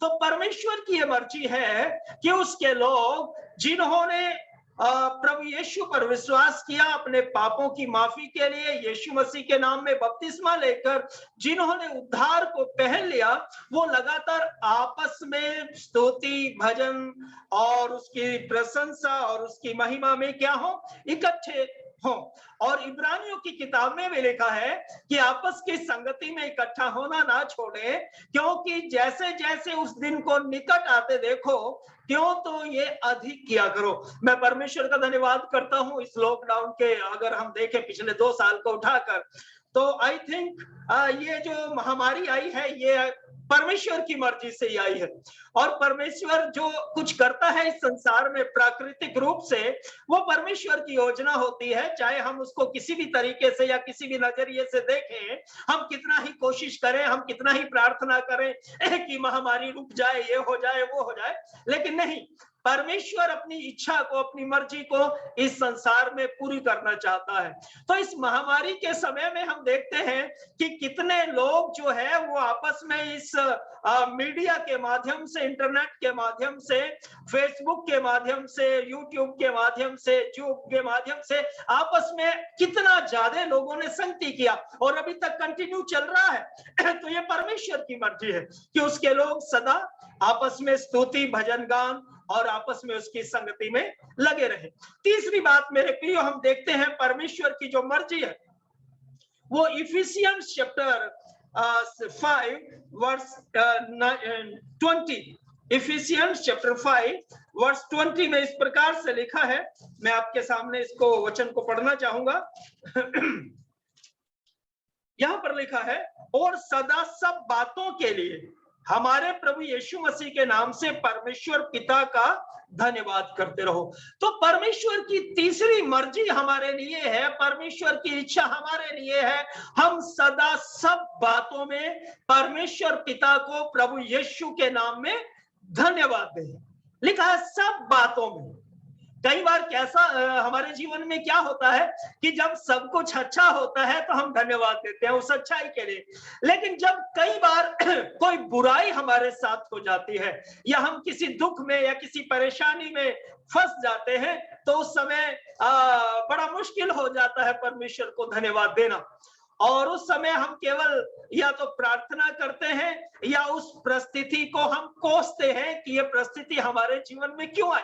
तो परमेश्वर की यह मर्जी है कि उसके लोग जिन्होंने प्रभु यीशु पर विश्वास किया, अपने पापों की माफी के लिए यीशु मसीह के नाम में बपतिस्मा लेकर जिन्होंने उद्धार को पहन लिया, वो लगातार आपस में स्तुति, भजन और उसकी प्रशंसा और उसकी महिमा में क्या हो, इकट्ठे हो। और इब्रानियों की किताब में भी लिखा है कि आपस की संगति में इकट्ठा होना ना छोड़े, क्योंकि जैसे जैसे उस दिन को निकट आते देखो क्यों तो ये अधिक किया करो। मैं परमेश्वर का धन्यवाद करता हूं इस लॉकडाउन के, अगर हम देखें पिछले 2 साल को उठाकर, तो आई थिंक ये जो महामारी आई है ये परमेश्वर की मर्जी से ही आई है। और परमेश्वर जो कुछ करता है इस संसार में प्राकृतिक रूप से, वो परमेश्वर की योजना होती है, चाहे हम उसको किसी भी तरीके से या किसी भी नजरिए से देखें, हम कितना ही कोशिश करें, हम कितना ही प्रार्थना करें कि महामारी रुक जाए, ये हो जाए, वो हो जाए, लेकिन नहीं, परमेश्वर अपनी इच्छा को, अपनी मर्जी को इस संसार में पूरी करना चाहता है। तो इस महामारी के समय में हम देखते हैं कि कितने लोग जो है वो आपस में इस मीडिया के माध्यम से, इंटरनेट के माध्यम से, फेसबुक के माध्यम से, यूट्यूब के माध्यम से, जूम के माध्यम से आपस में कितना ज्यादा लोगों ने संगति किया और अभी तक कंटिन्यू चल रहा है। तो ये परमेश्वर की मर्जी है कि उसके लोग सदा आपस में स्तुति, भजन गान और आपस में उसकी संगति में लगे रहे। तीसरी बात मेरे प्रियो हम देखते हैं परमेश्वर की जो मर्जी है वो Ephesians chapter 5 verse 20, Ephesians chapter 5 verse 20 में इस प्रकार से लिखा है, मैं आपके सामने इसको वचन को पढ़ना चाहूंगा। यहां पर लिखा है, और सदा सब बातों के लिए हमारे प्रभु यीशु मसीह के नाम से परमेश्वर पिता का धन्यवाद करते रहो। तो परमेश्वर की तीसरी मर्जी हमारे लिए है, परमेश्वर की इच्छा हमारे लिए है, हम सदा सब बातों में परमेश्वर पिता को प्रभु यीशु के नाम में धन्यवाद दें। लिखा है सब बातों में, कई बार कैसा हमारे जीवन में क्या होता है कि जब सब कुछ अच्छा होता है तो हम धन्यवाद देते हैं उस अच्छाई के लिए, लेकिन जब कई बार कोई बुराई हमारे साथ हो जाती है या हम किसी दुख में या किसी परेशानी में फंस जाते हैं तो उस समय बड़ा मुश्किल हो जाता है परमेश्वर को धन्यवाद देना। और उस समय हम केवल या तो प्रार्थना करते हैं या उस परिस्थिति को हम कोसते हैं कि ये परिस्थिति हमारे जीवन में क्यों आई।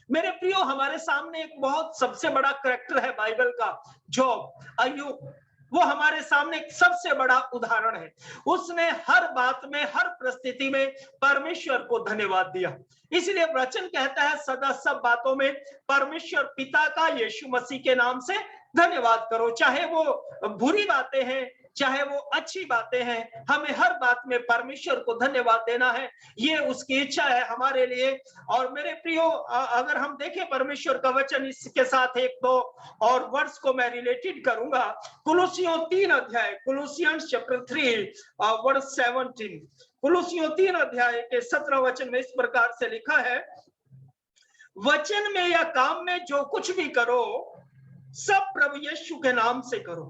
मेरे प्रियो, हमारे सामने एक बहुत सबसे बड़ा कैरेक्टर है बाइबल का, जॉब, अय्यूब। वो हमारे सामने एक सबसे बड़ा उदाहरण है। उसने हर बात में, हर परिस्थिति में परमेश्वर को धन्यवाद दिया। इसलिए वचन कहता है सदा सब बातों में परमेश्वर पिता का यीशु मसीह के नाम से धन्यवाद करो। चाहे वो बुरी बातें हैं, चाहे वो अच्छी बातें हैं, हमें हर बात में परमेश्वर को धन्यवाद देना है। ये उसकी इच्छा है हमारे लिए। और मेरे प्रियो, अगर हम देखें परमेश्वर का वचन, इसके साथ एक दो और वर्ड्स को मैं रिलेटेड करूंगा। कुलुसियों 3 अध्याय, कुलुसियंस चैप्टर 3 वर्स 17, कुलुसियों 3 अध्याय के 17 वचन में इस प्रकार से लिखा है, वचन में या काम में जो कुछ भी करो सब प्रभु यीशु के नाम से करो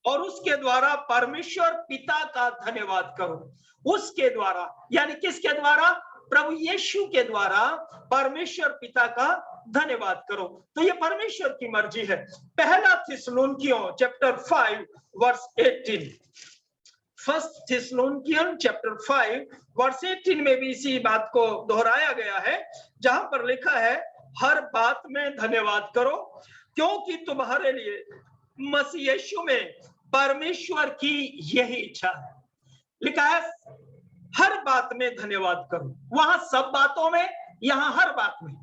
और उसके द्वारा परमेश्वर पिता का धन्यवाद करो। उसके द्वारा यानी किसके द्वारा? प्रभु यीशु के द्वारा परमेश्वर पिता का धन्यवाद करो। तो ये परमेश्वर की मर्जी है। पहला थिस्सलुनीकियों chapter 5 verse 18, first Thessalonian chapter 5 verse 18 में भी इसी बात को दोहराया गया है, जहां पर लिखा है हर बात में धन्यवाद करो क्योंकि तुम्हारे लिए मसीह यीशु में परमेश्वर की यही इच्छा है। लिखा है हर बात में धन्यवाद करो। वहां सब बातों में, यहां हर बात में।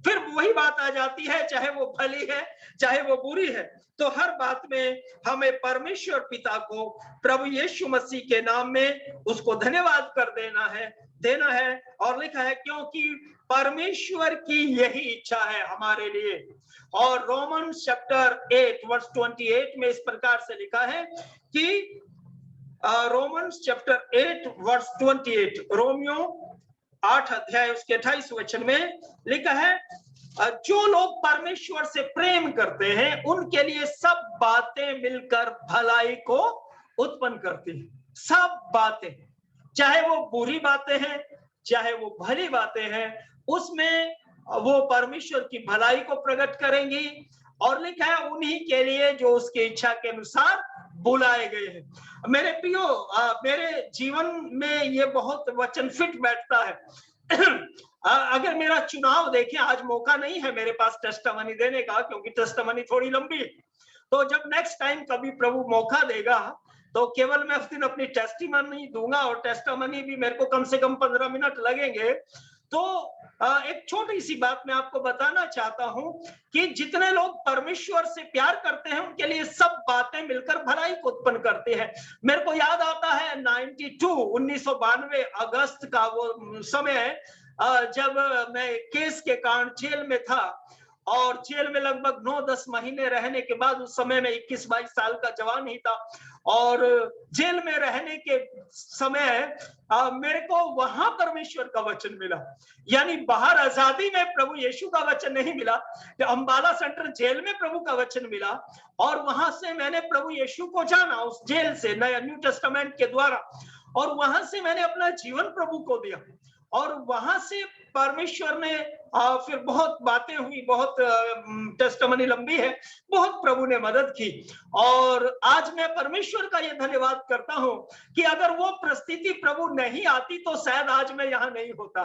फिर वही बात आ जाती है, चाहे वो भली है चाहे वो बुरी है, तो हर बात में हमें परमेश्वर पिता को प्रभु यीशु मसीह के नाम में उसको धन्यवाद कर देना है। और लिखा है क्योंकि परमेश्वर की यही इच्छा है हमारे लिए। और रोमन्स चैप्टर 8 वर्स 28 में इस प्रकार से लिखा है कि रोमन्स चैप्टर 8 वर्स 28, रोमियो 8 अध्याय उसके 28 वचन में लिखा है जो लोग परमेश्वर से प्रेम करते हैं उनके लिए सब बातें मिलकर भलाई को उत्पन्न करती हैं। सब बातें, चाहे वो बुरी बातें हैं चाहे वो भली बातें हैं, उसमें वो परमेश्वर की भलाई को प्रकट करेंगी। और लिखा है उन्हीं के लिए जो उसकी इच्छा के अनुसार बुलाए गए हैं। मेरे प्रियो, मेरे जीवन में ये बहुत वचन फिट बैठता है। अगर मेरा चुनाव देखें, आज मौका नहीं है मेरे पास टेस्टिमनी देने का क्योंकि टेस्टिमनी थोड़ी लंबी है, तो जब नेक्स्ट टाइम कभी प्रभु मौका देगा तो केवल मैं उस दिन अपनी टेस्टिमनी दूंगा और टेस्टिमनी भी मेरे को कम से कम 15 मिनट लगेंगे। तो एक छोटी सी बात मैं आपको बताना चाहता हूं कि जितने लोग परमेश्वर से प्यार करते हैं उनके लिए सब बातें मिलकर भलाई को उत्पन्न करते हैं। मेरे को याद आता है 1992 अगस्त का वो समय, जब मैं केस के कारण जेल में था और जेल में लगभग 9-10 महीने रहने के बाद, उस समय में 21-22 साल का जवान ही था, और जेल में रहने के समय मेरे को वहां परमेश्वर का वचन मिला। यानी बाहर आजादी में प्रभु यीशु का वचन नहीं मिला, अंबाला सेंटर जेल में प्रभु का वचन मिला और वहां से मैंने प्रभु यीशु को जाना, उस जेल से नया न्यू टेस्टामेंट के द्वारा, और वहां से मैंने अपना जीवन प्रभु को दिया। और वहां से परमेश्वर ने फिर बहुत बातें हुई, बहुत टेस्टिमनी लंबी है, बहुत प्रभु ने मदद की। और आज मैं परमेश्वर का ये धन्यवाद करता हूं कि अगर वो परिस्थिति प्रभु नहीं आती तो शायद आज मैं यहाँ नहीं होता।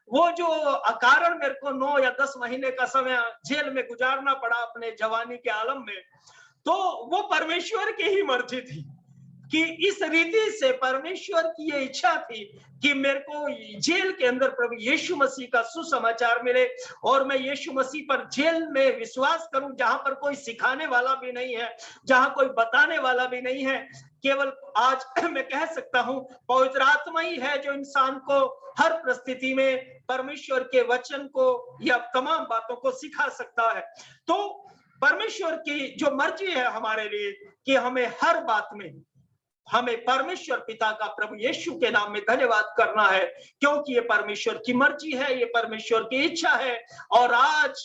वो जो अकारण मेरे को 9 या 10 महीने का समय जेल में गुजारना पड़ा अपने जवानी के आलम में, तो वो परमेश्वर की ही मर्जी थी कि इस रीति से परमेश्वर की ये इच्छा थी कि मेरे को जेल के अंदर प्रभु यीशु मसीह का सुसमाचार मिले और मैं यीशु मसीह पर जेल में विश्वास करूं, जहां पर कोई सिखाने वाला भी नहीं है, जहां कोई बताने वाला भी नहीं है। केवल आज मैं कह सकता हूं पवित्र आत्मा ही है जो इंसान को हर परिस्थिति में परमेश्वर के वचन को या तमाम बातों को सिखा सकता है। तो परमेश्वर की जो मर्जी है हमारे लिए कि हमें हर बात में हमें परमेश्वर पिता का प्रभु यीशु के नाम में धन्यवाद करना है, क्योंकि ये परमेश्वर की मर्जी है, ये परमेश्वर की इच्छा है। और आज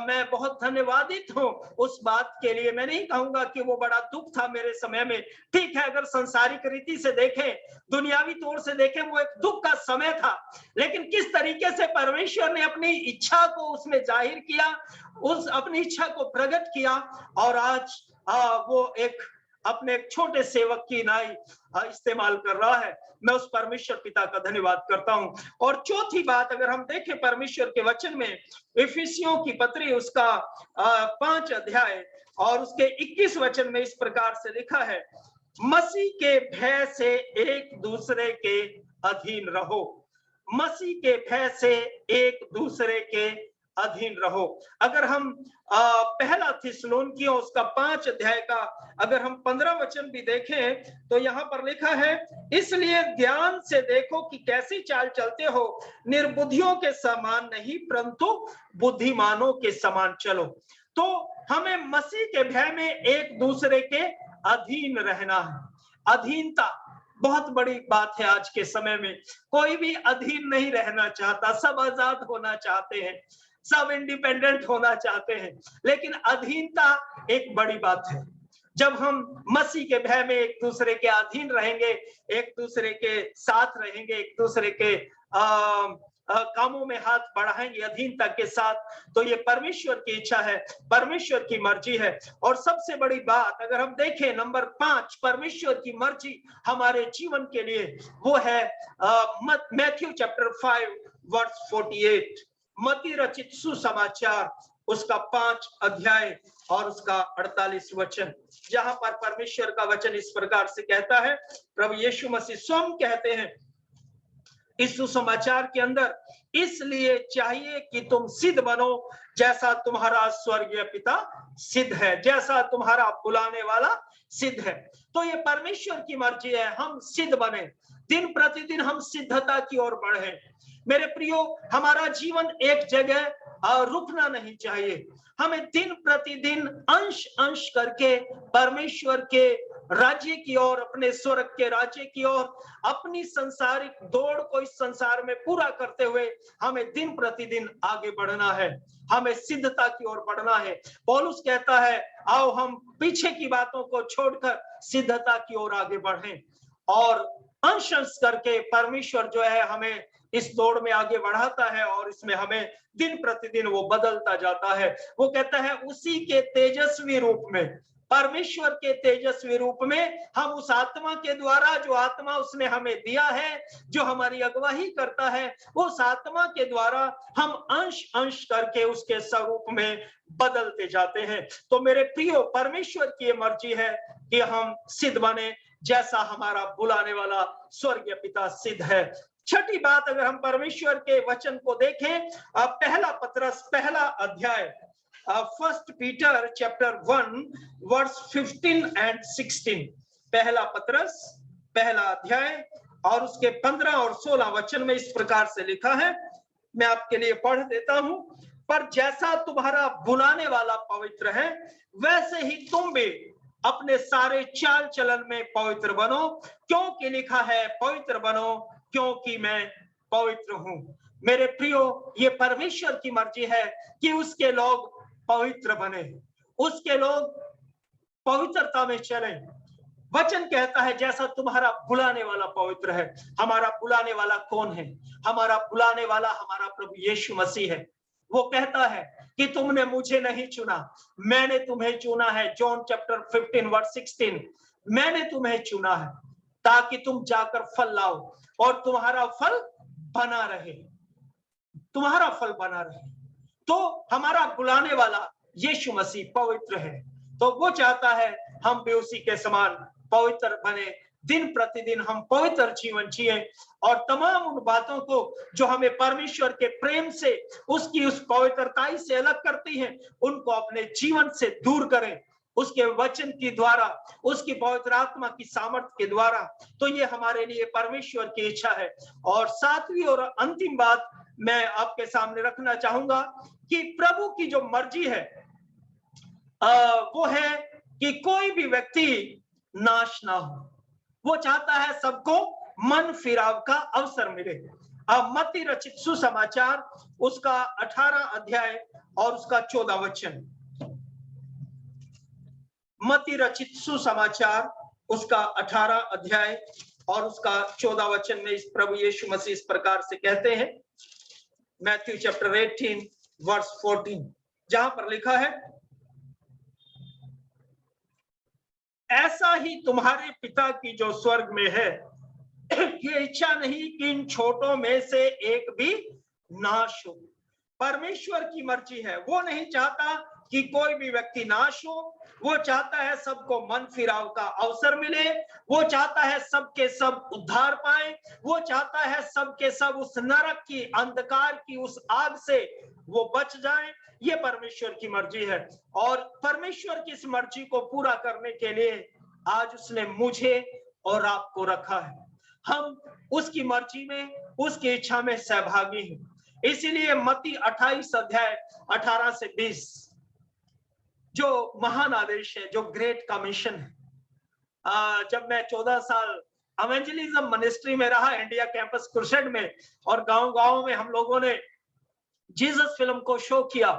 मैं बहुत धन्यवादित हूँ उस बात के लिए। मैं नहीं कहूंगा कि वो बड़ा दुख था मेरे समय में। ठीक है, अगर संसारिक रीति से देखें, दुनियावी तौर से देखें, वो एक दुख का समय था, लेकिन किस तरीके से परमेश्वर ने अपनी इच्छा को उसमें जाहिर किया, उस अपनी इच्छा को प्रकट किया, और आज वो एक अपने एक छोटे सेवक की नाई इस्तेमाल कर रहा है। मैं उस परमेश्वर पिता का धन्यवाद करता हूं। और चौथी बात, अगर हम देखें परमेश्वर के वचन में, इफिसियों की पत्री उसका 5 अध्याय और उसके 21 वचन में इस प्रकार से लिखा है, मसीह के भय से एक दूसरे के अधीन रहो। मसीह के भय से एक दूसरे के अधीन रहो। अगर हम पहला थिस्सलुनीकियों उसका 5 अध्याय का अगर हम 15 वचन भी देखें, तो यहाँ पर लिखा है, इसलिए ध्यान से देखो कि कैसी चाल चलते हो, निर्बुद्धियों के समान नहीं परंतु बुद्धिमानों के समान चलो। तो हमें मसीह के भय में एक दूसरे के अधीन रहना है। अधीनता बहुत बड़ी बात है आज के समय में। कोई भी अधीन नहीं रहना चाहता, सब आजाद होना चाहते हैं, सब इंडिपेंडेंट होना चाहते हैं, लेकिन अधीनता एक बड़ी बात है। जब हम मसीह के भय में एक दूसरे के अधीन रहेंगे, एक दूसरे के साथ रहेंगे, एक दूसरे के कामों में हाथ बढ़ाएंगे अधीनता के साथ, तो ये परमेश्वर की इच्छा है, परमेश्वर की मर्जी है। और सबसे बड़ी बात अगर हम देखें, नंबर 5 परमेश्वर की मर्जी हमारे जीवन के लिए, वो है मैथ्यू चैप्टर 5 वर्स 48, मत्ती रचित सुसमाचार उसका 5 अध्याय और उसका 48 वचन, जहां पर परमेश्वर का वचन इस प्रकार से कहता है, प्रभु यीशु मसीह स्वयं कहते हैं इस सुसमाचार के अंदर, इसलिए चाहिए कि तुम सिद्ध बनो जैसा तुम्हारा स्वर्गीय पिता सिद्ध है, जैसा तुम्हारा बुलाने वाला सिद्ध है। तो ये परमेश्वर की मर्जी है, हम सिद्ध बने, दिन प्रतिदिन हम सिद्धता की ओर बढ़े। मेरे प्रियो, हमारा जीवन एक जगह रुकना नहीं चाहिए। हमें दिन प्रतिदिन अंश अंश करके परमेश्वर के राज्य की ओर, अपने स्वर्ग के राज्य की ओर, अपनी संसारिक दौड़ को इस संसार में पूरा करते हुए हमें दिन प्रतिदिन आगे बढ़ना है, हमें सिद्धता की ओर बढ़ना है। पौलुस कहता है, आओ हम पीछे की बातों को छोड़कर सिद्धता की ओर आगे बढ़ें, और अंश अंश करके परमेश्वर जो है हमें इस दौड़ में आगे बढ़ाता है, और इसमें हमें दिन प्रतिदिन वो बदलता जाता है। वो कहता है, उसी के तेजस्वी रूप में, परमेश्वर के तेजस्वी रूप में, हम उस आत्मा के द्वारा, जो आत्मा उसने हमें दिया है, जो हमारी अगुवाई करता है, उस आत्मा के द्वारा हम अंश अंश करके उसके स्वरूप में बदलते जाते हैं। तो मेरे प्रियो, परमेश्वर की ये मर्जी है कि हम सिद्ध बने जैसा हमारा बुलाने वाला स्वर्गीय पिता सिद्ध है। छठी बात, अगर हम परमेश्वर के वचन को देखें, पहला पतरस पहला अध्याय, first Peter chapter 1 verse 15 and 16, पहला पतरस पहला अध्याय और उसके 15 और 16 वचन में इस प्रकार से लिखा है, मैं आपके लिए पढ़ देता हूं। पर जैसा तुम्हारा बुलाने वाला पवित्र है, वैसे ही तुम भी अपने सारे चाल चलन में पवित्र बनो, क्योंकि लिखा है, पवित्र बनो क्योंकि मैं पवित्र हूं। मेरे प्रियो, ये परमेश्वर की मर्जी है कि उसके लोग पवित्र बने, उसके लोग पवित्रता में चले। वचन कहता है, जैसा तुम्हारा बुलाने वाला पवित्र है। हमारा बुलाने वाला कौन है? हमारा बुलाने वाला हमारा प्रभु यीशु मसीह है। वो कहता है कि तुमने मुझे नहीं चुना, मैंने तुम्हें चुना है। जॉन चैप्टर 15 वर्स 16, मैंने तुम्हें चुना है ताकि तुम जाकर फल लाओ और तुम्हारा फल बना रहे, तुम्हारा फल बना रहे। तो हमारा बुलाने वाला यीशु मसीह पवित्र है, तो वो चाहता है हम भी उसी के समान पवित्र बने, दिन प्रतिदिन हम पवित्र जीवन जिए, और तमाम उन बातों को जो हमें परमेश्वर के प्रेम से, उसकी उस पवित्रताई से अलग करती हैं, उनको अपने जीवन से दूर करें, उसके वचन के द्वारा, उसकी पवित्र आत्मा की सामर्थ्य के द्वारा। तो ये हमारे लिए परमेश्वर की इच्छा है। और सातवीं और अंतिम बात मैं आपके सामने रखना चाहूंगा कि प्रभु की जो मर्जी है वो है कि कोई भी व्यक्ति नाश ना हो, वो चाहता है सबको मन फिराव का अवसर मिले। अब मत्ती रचित सुसमाचार उसका 18 अध्याय और उसका 14 वचन। मत्ती रचित सुसमाचार उसका 18 अध्याय और उसका 14 वचन में इस प्रभु यीशु मसीह इस प्रकार से कहते हैं, मैथ्यू चैप्टर 18 वर्स 14, जहां पर लिखा है, ऐसा ही तुम्हारे पिता की जो स्वर्ग में है, ये इच्छा नहीं कि इन छोटों में से एक भी नाश हो। परमेश्वर की मर्जी है, वो नहीं चाहता कि कोई भी व्यक्ति नाश हो, वो चाहता है सबको मन फिराव का अवसर मिले, वो चाहता है सबके सब उद्धार पाए, वो चाहता है सबके सब उस नरक की अंधकार की उस आग से वो बच जाएं। ये परमेश्वर की मर्जी है और परमेश्वर की इस मर्जी को पूरा करने के लिए आज उसने मुझे और आपको रखा है। हम उसकी मर्जी में, उसकी इच्छा में सहभागी हैं। इसीलिए मत्ती 28 अध्याय 18 से 20 जो महान आदेश है, जो ग्रेट कमीशन है। जब मैं 14 साल इवेंजलिज्म मिनिस्ट्री में रहा, इंडिया कैंपस क्रुसेड में, और गांव-गांव में हम लोगों ने जीसस फिल्म को शो किया।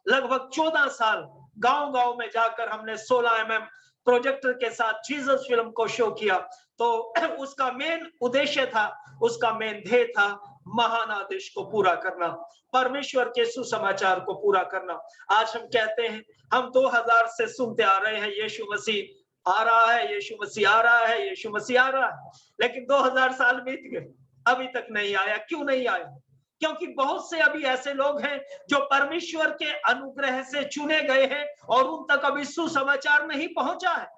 लगभग 14 साल गांव-गांव में जाकर हमने 16 mm प्रोजेक्टर के साथ जीसस फिल्म को शो किया। तो उसका मेन उद्देश्य था, उसका मेन ध्येय था महान आदेश को पूरा करना, परमेश्वर के सुसमाचार को पूरा करना। आज हम कहते हैं, हम 2000 से सुनते आ रहे हैं, यीशु मसीह आ रहा है, यीशु मसीह आ रहा है, यीशु मसीह आ रहा है, लेकिन 2000 साल बीत गए, अभी तक नहीं आया। क्यों नहीं आया? क्योंकि बहुत से अभी ऐसे लोग हैं जो परमेश्वर के अनुग्रह से चुने गए हैं और उन तक अभी सुसमाचार नहीं पहुंचा है।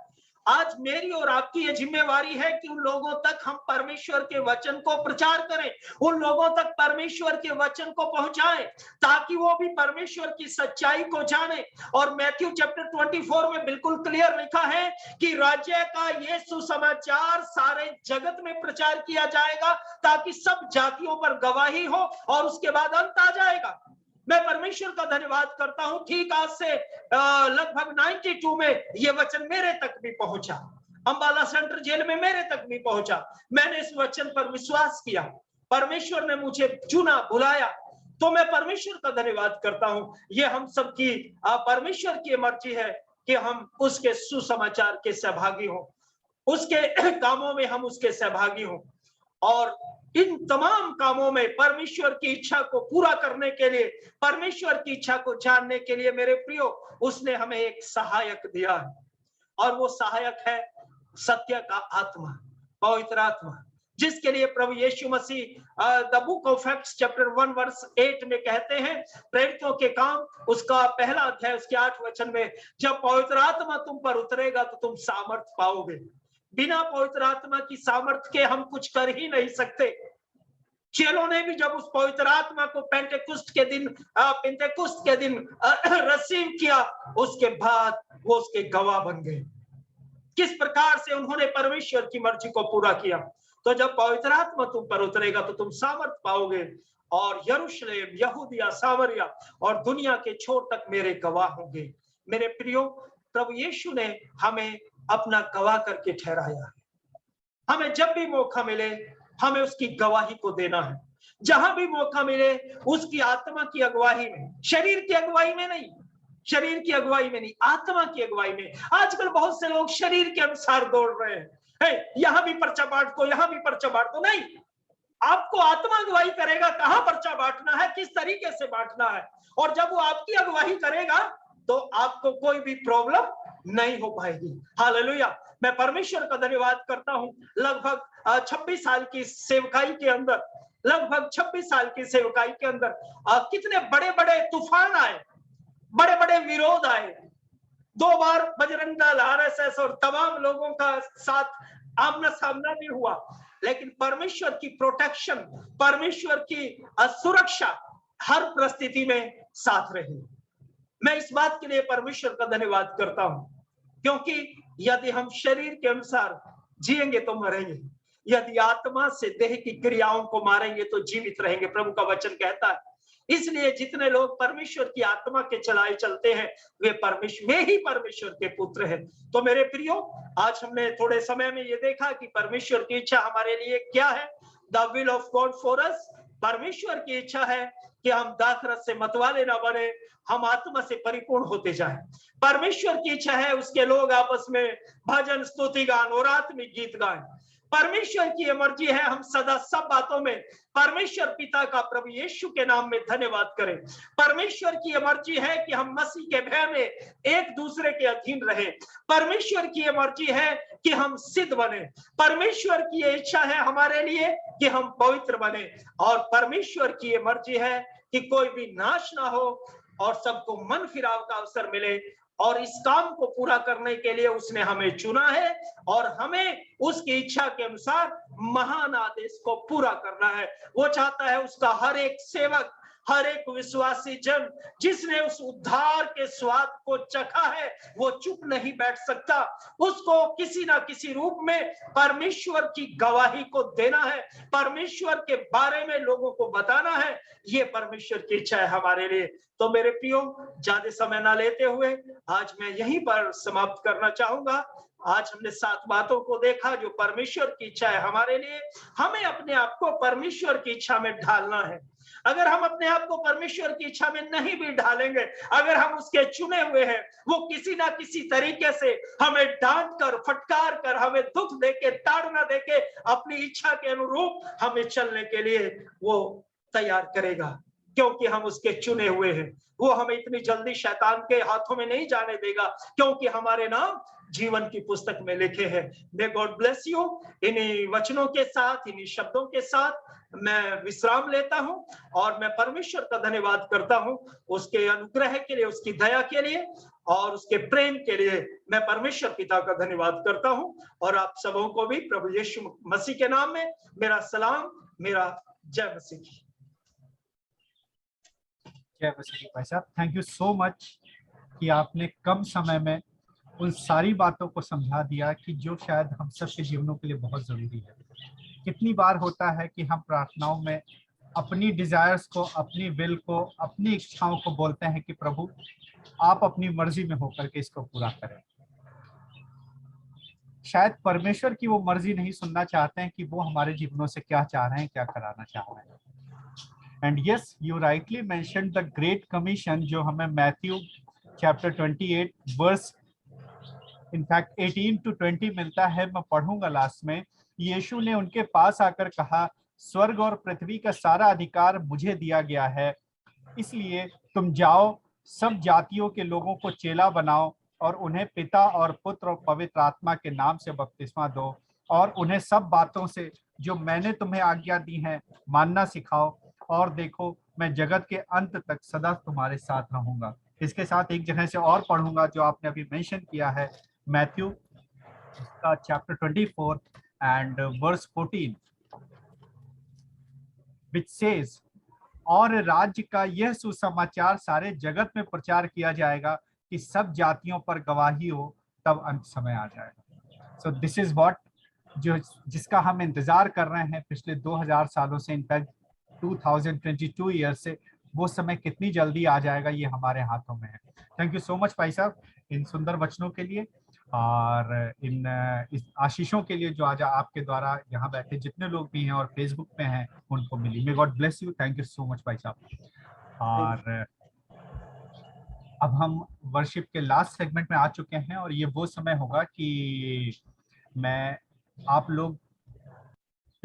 आज मेरी और आपकी ये जिम्मेवारी है कि उन लोगों तक हम परमेश्वर के वचन को प्रचार करें, उन लोगों तक परमेश्वर के वचन को पहुंचाएं, ताकि वो भी परमेश्वर की सच्चाई को जाने। और मैथ्यू चैप्टर 24 में बिल्कुल क्लियर लिखा है कि राज्य का ये सुसमाचार सारे जगत में प्रचार किया जाएगा, ताकि सब जातियों पर गवाही हो और उसके बाद अंत आ जाएगा। मैं परमेश्वर का धन्यवाद करता हूं, ठीक आज से लगभग 92 में ये वचन मेरे तक भी पहुंचा, अंबाला सेंट्रल जेल में मेरे तक भी पहुंचा। मैंने इस वचन पर विश्वास किया, परमेश्वर ने मुझे चुना, बुलाया, तो मैं परमेश्वर का धन्यवाद करता हूं। ये हम सबकी परमेश्वर की मर्जी है कि हम उसके सुसमाचार के सहभागी हों, उसके कामों में हम उसके सहभागी हों, और इन तमाम कामों में परमेश्वर की इच्छा को पूरा करने के लिए, परमेश्वर की इच्छा को जानने के लिए मेरे प्रियो, उसने हमें एक सहायक दिया है, और वो सहायक है सत्य का आत्मा, पवित्र आत्मा, जिसके लिए प्रभु यीशु मसीह the book of Acts chapter 1 verse 8 में कहते हैं, प्रेरितों के काम उसका 1 अध्याय उसके 8 वचन में, जब पवित्र आत्मा तुम पर उतरेगा तो तुम सामर्थ पाओगे। बिना पवित्र आत्मा की सामर्थ के हम कुछ कर ही नहीं सकते। चेलों ने भी जब उस पवित्र आत्मा को पेंटेकुस्ट के दिन रिसीव किया, उसके बाद वो उसके गवाह बन गए। किस प्रकार से उन्होंने परमेश्वर की मर्जी को पूरा किया। तो जब पवित्र आत्मा तुम पर उतरेगा तो तुम सामर्थ पाओगे, और यरूशलेम, यहूदिया, सामरिया और दुनिया के छोर तक मेरे गवाह होंगे। मेरे प्रियो, प्रभु यीशु ने हमें अपना गवाह करके ठहराया है। हमें जब भी मौका मिले हमें उसकी गवाही को देना है। जहां भी मौका मिले उसकी आत्मा की अगुवाई में, शरीर की अगुवाई में नहीं, शरीर की अगुवाई में नहीं, आत्मा की अगुवाई में। आजकल बहुत से लोग शरीर के अनुसार दौड़ रहे हैं, यहां भी पर्चा बांट दो, यहां भी पर्चा बांट दो। नहीं, आपको आत्मा अगुवाई करेगा कहां पर्चा बांटना है, किस तरीके से बांटना है, और जब वो आपकी अगुवाई करेगा तो आपको कोई भी प्रॉब्लम नहीं हो पाएगी। हालेलुया। मैं परमेश्वर का धन्यवाद करता हूं। लगभग 26 साल की सेवकाई के अंदर, लगभग 26 साल की सेवकाई के अंदर कितने बड़े बड़े तूफान आए, बड़े बड़े विरोध आए। 2 बार बजरंग दल, आरएसएस और तमाम लोगों का साथ आमना सामना भी हुआ, लेकिन परमेश्वर की प्रोटेक्शन, परमेश्वर की सुरक्षा हर परिस्थिति में साथ रही। मैं इस बात के लिए परमेश्वर का धन्यवाद करता हूं, क्योंकि यदि हम शरीर के अनुसार जिएंगे तो मरेंगे, यदि आत्मा से देह की क्रियाओं को मारेंगे तो जीवित रहेंगे। प्रभु का वचन कहता है इसलिए जितने लोग परमेश्वर की आत्मा के चलाए चलते हैं वे ही परमेश्वर के पुत्र हैं। तो मेरे प्रियो, आज हमने थोड़े समय में ये देखा कि परमेश्वर की इच्छा हमारे लिए क्या है। The will of God for us, परमेश्वर की इच्छा है कि हम दाखरस से मतवाले ना बने, हम आत्मा से परिपूर्ण होते जाएं। परमेश्वर की इच्छा है उसके लोग आपस में भजन, स्तुति गान और आत्मिक गीत गाएं। परमेश्वर की मर्जी है हम सदा सब बातों में परमेश्वर पिता का प्रभु यीशु के नाम में धन्यवाद करें। परमेश्वर की मर्जी है कि हम मसीह के भय में एक दूसरे के अधीन रहें। परमेश्वर की मर्जी है कि हम सिद्ध बने। परमेश्वर की इच्छा है हमारे लिए कि हम पवित्र बने, और परमेश्वर की मर्जी है कि कोई भी नाश ना हो और सबको मन फिराव का अवसर मिले। और इस काम को पूरा करने के लिए उसने हमें चुना है और हमें उसकी इच्छा के अनुसार महान आदेश को पूरा करना है। वो चाहता है उसका हर एक सेवक, हर एक विश्वासी जन जिसने उस उद्धार के स्वाद को चखा है, वो चुप नहीं बैठ सकता। उसको किसी ना किसी रूप में परमेश्वर की गवाही को देना है, परमेश्वर के बारे में लोगों को बताना है। ये परमेश्वर की इच्छा है हमारे लिए। तो मेरे प्रियो, ज्यादा समय ना लेते हुए आज मैं यहीं पर समाप्त करना चाहूंगा। आज हमने 7 बातों को देखा जो परमेश्वर की इच्छा है हमारे लिए। हमें अपने आप को परमेश्वर की इच्छा में ढालना है। अगर हम अपने आप को परमेश्वर की इच्छा में नहीं भी ढालेंगे, अगर हम उसके चुने हुए हैं, वो किसी ना किसी तरीके से हमें डांट कर, फटकार कर, हमें दुख देके, ताड़ना देके अपनी इच्छा के अनुरूप हमें चलने के लिए वो तैयार करेगा, क्योंकि हम उसके चुने हुए हैं। वो हमें इतनी जल्दी शैतान के हाथों में नहीं जाने देगा, क्योंकि हमारे नाम जीवन की पुस्तक में लिखे हैं। मे गॉड ब्लेस यू। इन्हीं वचनों के साथ, इन्हीं शब्दों के साथ मैं विश्राम लेता हूं और मैं परमेश्वर का धन्यवाद करता हूं उसके अनुग्रह के लिए, उसकी दया के लिए और उसके प्रेम के लिए। मैं परमेश्वर पिता का धन्यवाद करता हूं और आप सबों को भी प्रभु यीशु मसीह के नाम में मेरा सलाम, मेरा जय मसीह की। जय मसीह भाई साहब, थैंक यू सो मच कि आपने कम समय में उन सारी बातों को समझा दिया कि जो शायद हम सब के जीवनों के लिए बहुत जरूरी है। कितनी बार होता है कि हम प्रार्थनाओं में अपनी डिजायर्स को, अपनी विल को, अपनी इच्छाओं को बोलते हैं कि प्रभु आप अपनी मर्जी में होकर के इसको पूरा करें। शायद परमेश्वर की वो मर्जी नहीं सुनना चाहते हैं कि वो हमारे जीवनों से क्या चाह रहे हैं, क्या कराना चाह रहे हैं। And yes, you rightly mentioned the great commission जो हमें Matthew chapter 28 verse in fact 18 to 20 मिलता है। मैं पढ़ूंगा लास्ट में। यीशु ने उनके पास आकर कहा, स्वर्ग और पृथ्वी का सारा अधिकार मुझे दिया गया है, इसलिए तुम जाओ, सब जातियों के लोगों को चेला बनाओ और उन्हें पिता और पुत्र और पवित्र आत्मा के नाम से बपतिस्मा दो और उन्हें सब बातों से जो मैंने तुम्हें आज्ञा दी है मानना सिखाओ, और देखो मैं जगत के अंत तक सदा तुम्हारे साथ रहूंगा। इसके साथ एक जगह से और पढ़ूंगा जो आपने अभी मेंशन किया है, मैथ्यू का chapter 24 and verse 14 which says, और राज्य का यह सुसमाचार सारे जगत में प्रचार किया जाएगा कि सब जातियों पर गवाही हो, तब अंत समय आ जाएगा। सो दिस इज व्हाट जो जिसका हम इंतजार कर रहे हैं पिछले 2000 सालों से, इनफैक्ट 2022 ईयर से। वो समय कितनी जल्दी आ जाएगा ये हमारे हाथों में है। थैंक यू सो मच भाई साहब इन सुंदर वचनों के लिए और इन इस आशीषों के लिए जो आज आपके द्वारा यहाँ बैठे जितने लोग भी हैं और फेसबुक पे हैं उनको मिली। May God bless you. Thank you so much भाई साहब। और अब हम वर्शिप के लास्ट सेगमेंट में आ चुके हैं और ये वो समय होगा कि मैं आप लोग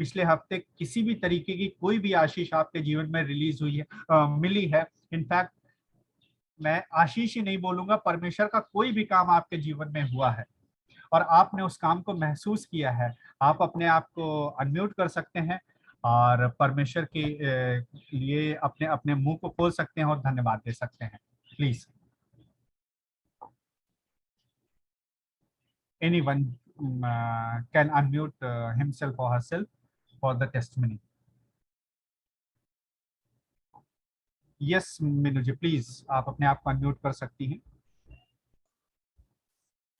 पिछले हफ्ते किसी भी तरीके की कोई भी आशीष आपके जीवन में रिलीज हुई है, मिली है, इनफैक्ट मैं आशीष ही नहीं बोलूंगा, परमेश्वर का कोई भी काम आपके जीवन में हुआ है और आपने उस काम को महसूस किया है, आप अपने आप को अनम्यूट कर सकते हैं और परमेश्वर के लिए अपने अपने मुंह को खोल सकते हैं और धन्यवाद दे सकते हैं। Please anyone can unmute himself or herself for the testimony. Yes, Meenu ji please आप अपने आप को अनम्यूट कर सकती हैं।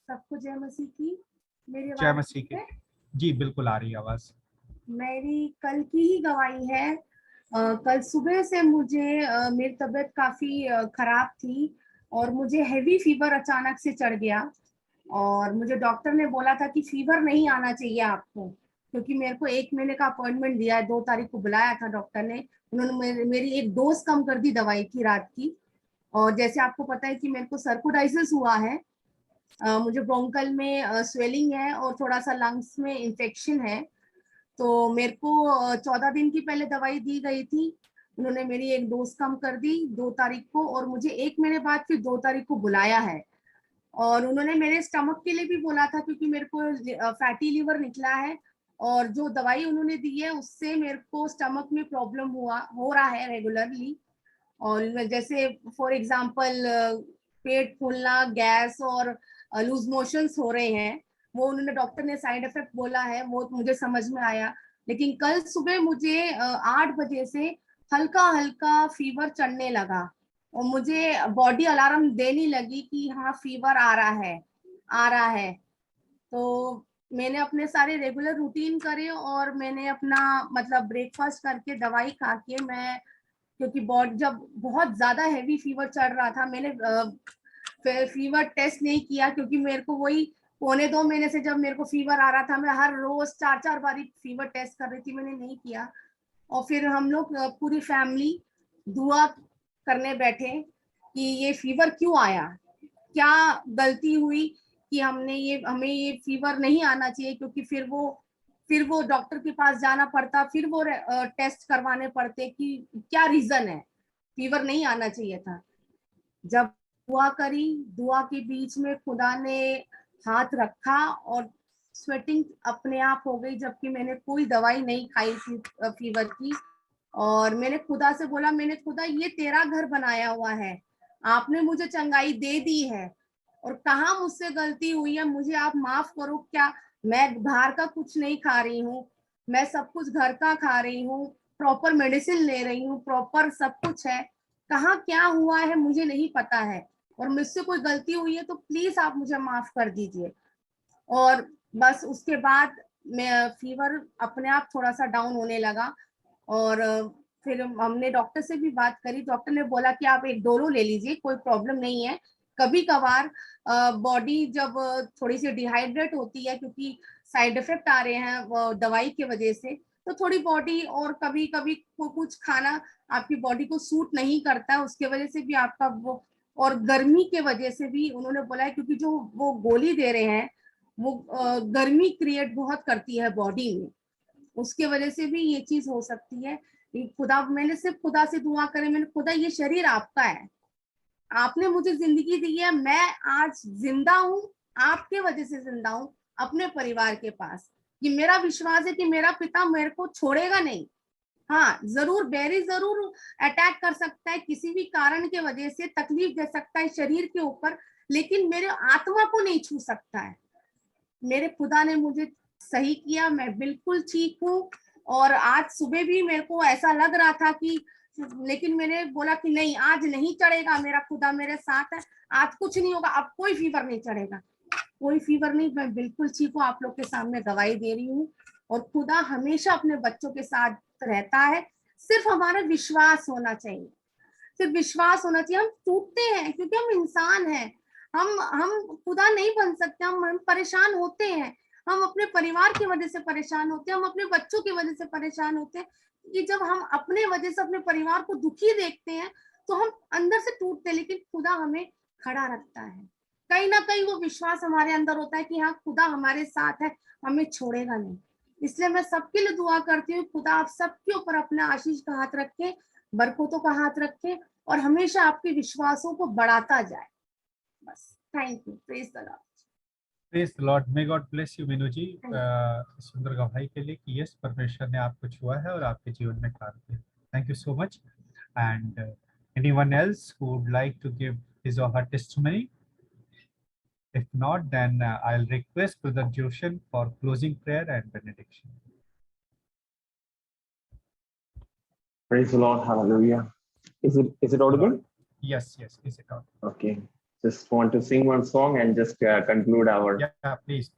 सबको जय मसीह की। मेरी जय आवाज मसीह की। जी बिल्कुल आ रही है आवाज। मेरी कल की ही गवाही है। कल सुबह से मुझे मेरी तबीयत काफी खराब थी और मुझे हेवी फीवर अचानक से चढ़ गया और मुझे डॉक्टर ने बोला था कि फीवर नहीं आना चाहिए आपको, क्योंकि मेरे को 1 महीने का अपॉइंटमेंट दिया है, 2 तारीख को बुलाया था डॉक्टर ने। उन्होंने मेरी एक डोज कम कर दी दवाई की रात की। और जैसे आपको पता है कि मेरे को सर्कोडाइसिस हुआ है, मुझे ब्रोंकल में स्वेलिंग है और थोड़ा सा लंग्स में इन्फेक्शन है। तो मेरे को 14 दिन की पहले दवाई दी गई थी, उन्होंने मेरी एक डोज कम कर दी 2 तारीख को, और मुझे 1 महीने बाद फिर 2 तारीख को बुलाया है। और उन्होंने मेरे स्टमक के लिए भी बोला था, क्योंकि मेरे को फैटी लीवर निकला है और जो दवाई उन्होंने दी है उससे मेरे को स्टमक में प्रॉब्लम हो रहा है रेगुलरली। और जैसे फॉर एग्जांपल पेट फूलना, गैस और लूज मोशंस हो रहे हैं, वो उन्होंने डॉक्टर ने साइड इफेक्ट बोला है, वो मुझे समझ में आया। लेकिन कल सुबह मुझे 8 बजे से हल्का हल्का फीवर चढ़ने लगा और मुझे बॉडी अलार्म देने लगी कि हाँ फीवर आ रहा है। तो मैंने अपने सारे रेगुलर रूटीन करे और मैंने अपना मतलब ब्रेकफास्ट करके दवाई खा के मैं, क्योंकि जब बहुत ज्यादा हैवी फीवर चढ़ रहा था, मैंने फीवर टेस्ट नहीं किया, क्योंकि मेरे को वही 1.25 महीने से जब मेरे को फीवर आ रहा था, मैं हर रोज 4 बारी फीवर टेस्ट कर रही थी, मैंने नहीं किया। और फिर हम लोग पूरी फैमिली दुआ करने बैठे कि ये फीवर क्यों आया, क्या गलती हुई कि हमें ये फीवर नहीं आना चाहिए, क्योंकि फिर वो डॉक्टर के पास जाना पड़ता, फिर वो टेस्ट करवाने पड़ते कि क्या रीजन है, फीवर नहीं आना चाहिए था। जब दुआ करी, दुआ के बीच में खुदा ने हाथ रखा और स्वेटिंग अपने आप हो गई, जबकि मैंने कोई दवाई नहीं खाई थी फीवर की। और मैंने खुदा से बोला, मैंने खुदा ये तेरा घर बनाया हुआ है, आपने मुझे चंगाई दे दी है, और कहाँ मुझसे गलती हुई है, मुझे आप माफ करो। क्या मैं बाहर का कुछ नहीं खा रही हूँ, मैं सब कुछ घर का खा रही हूँ, प्रॉपर मेडिसिन ले रही हूँ, प्रॉपर सब कुछ है, कहाँ क्या हुआ है मुझे नहीं पता है, और मुझसे कोई गलती हुई है तो प्लीज आप मुझे माफ कर दीजिए। और बस उसके बाद मैं फीवर अपने आप थोड़ा सा डाउन होने लगा। और फिर हमने डॉक्टर से भी बात करी, डॉक्टर ने बोला कि आप एक डोलो ले लीजिए, कोई प्रॉब्लम नहीं है। कभी कभार बॉडी जब थोड़ी सी डिहाइड्रेट होती है, क्योंकि साइड इफेक्ट आ रहे हैं दवाई की वजह से, तो थोड़ी बॉडी, और कभी कभी कुछ खाना आपकी बॉडी को सूट नहीं करता है, उसके वजह से भी आपका वो, और गर्मी के वजह से भी उन्होंने बोला है, क्योंकि जो वो गोली दे रहे हैं वो गर्मी क्रिएट बहुत करती है बॉडी में, उसके वजह से भी ये चीज हो सकती है। खुदा, मैंने सिर्फ खुदा से दुआ करे, मैंने खुदा ये शरीर आपका है, आपने मुझे जिंदगी दी है, मैं आज जिंदा हूँ, आपके वजह से जिंदा हूँ, अपने परिवार के पास। ये मेरा विश्वास है कि मेरा पिता मेरे को छोड़ेगा नहीं। हाँ जरूर बैरी जरूर अटैक कर सकता है, किसी भी कारण के वजह से तकलीफ दे सकता है शरीर के ऊपर, लेकिन मेरे आत्मा को नहीं छू सकता है। मेरे खुदा ने मुझे सही किया, मैं बिल्कुल ठीक हूँ। और आज सुबह भी मेरे को ऐसा लग रहा था कि, लेकिन मैंने बोला कि नहीं, आज नहीं चढ़ेगा, मेरा खुदा मेरे साथ है, आज कुछ नहीं होगा, अब कोई फीवर नहीं चढ़ेगा, कोई फीवर नहीं, मैं बिल्कुल ठीक हूँ, आप लोग के सामने गवाही दे रही हूँ। और खुदा हमेशा अपने बच्चों के साथ रहता है, सिर्फ हमारा विश्वास होना चाहिए, सिर्फ विश्वास होना चाहिए। हम टूटते हैं क्योंकि हम इंसान हैं, हम खुदा नहीं बन सकते, हम परेशान होते हैं, हम अपने परिवार की वजह से परेशान होते हैं, हम अपने बच्चों की वजह से परेशान होते हैं, कि जब हम अपने वजह से अपने परिवार को दुखी देखते हैं तो हम अंदर से टूटते हैं, लेकिन खुदा हमें खड़ा रखता है। कहीं ना कहीं वो विश्वास हमारे अंदर होता है कि हाँ खुदा हमारे साथ है, हमें छोड़ेगा नहीं। इसलिए मैं सबके लिए दुआ करती हूँ, खुदा आप सबके ऊपर अपना आशीष का हाथ रखे, बरकतों का हाथ रखे, और हमेशा आपके विश्वासों को बढ़ाता जाए। बस, thank you, praise the Lord. Praise the Lord, may God bless you Meenu ji, सुंदर गवाही के लिए कि यस परमेश्वर ने आपको छुआ है और आपके जीवन में काम किया। Thank you so much. And anyone else who would like to give his or her testimony? If not, then I'll request Brother Joshan for closing prayer and benediction. Praise the Lord, hallelujah. Is it audible? Yes, is it audible? Okay. Just want to sing one song and just conclude our. Yeah, please.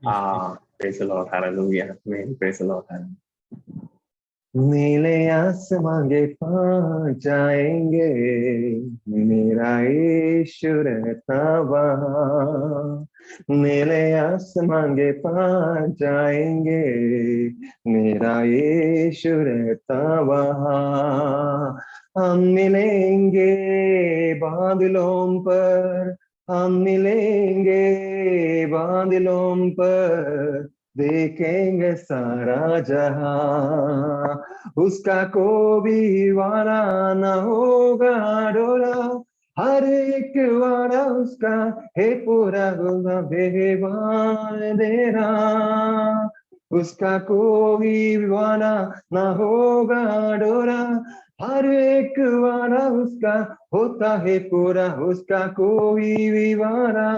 Praise the Lord, hallelujah. Amen. Praise the Lord, hallelujah. नीले आसमां के पार जाएंगे, मेरा यीशु रहता वहाँ। नीले आसमां के पार जाएंगे, मेरा यीशु रहता वहाँ। हम मिलेंगे बादलों पर, हम मिलेंगे बादलों पर, देखेंगे सारा जहां। उसका कोई वारा न होगा डोरा, हर एक वारा उसका है पूरा होगा बेवान देरा। उसका कोई वारा न होगा डोरा, हर एक वारा उसका होता है पूरा, उसका कोई भी वारा।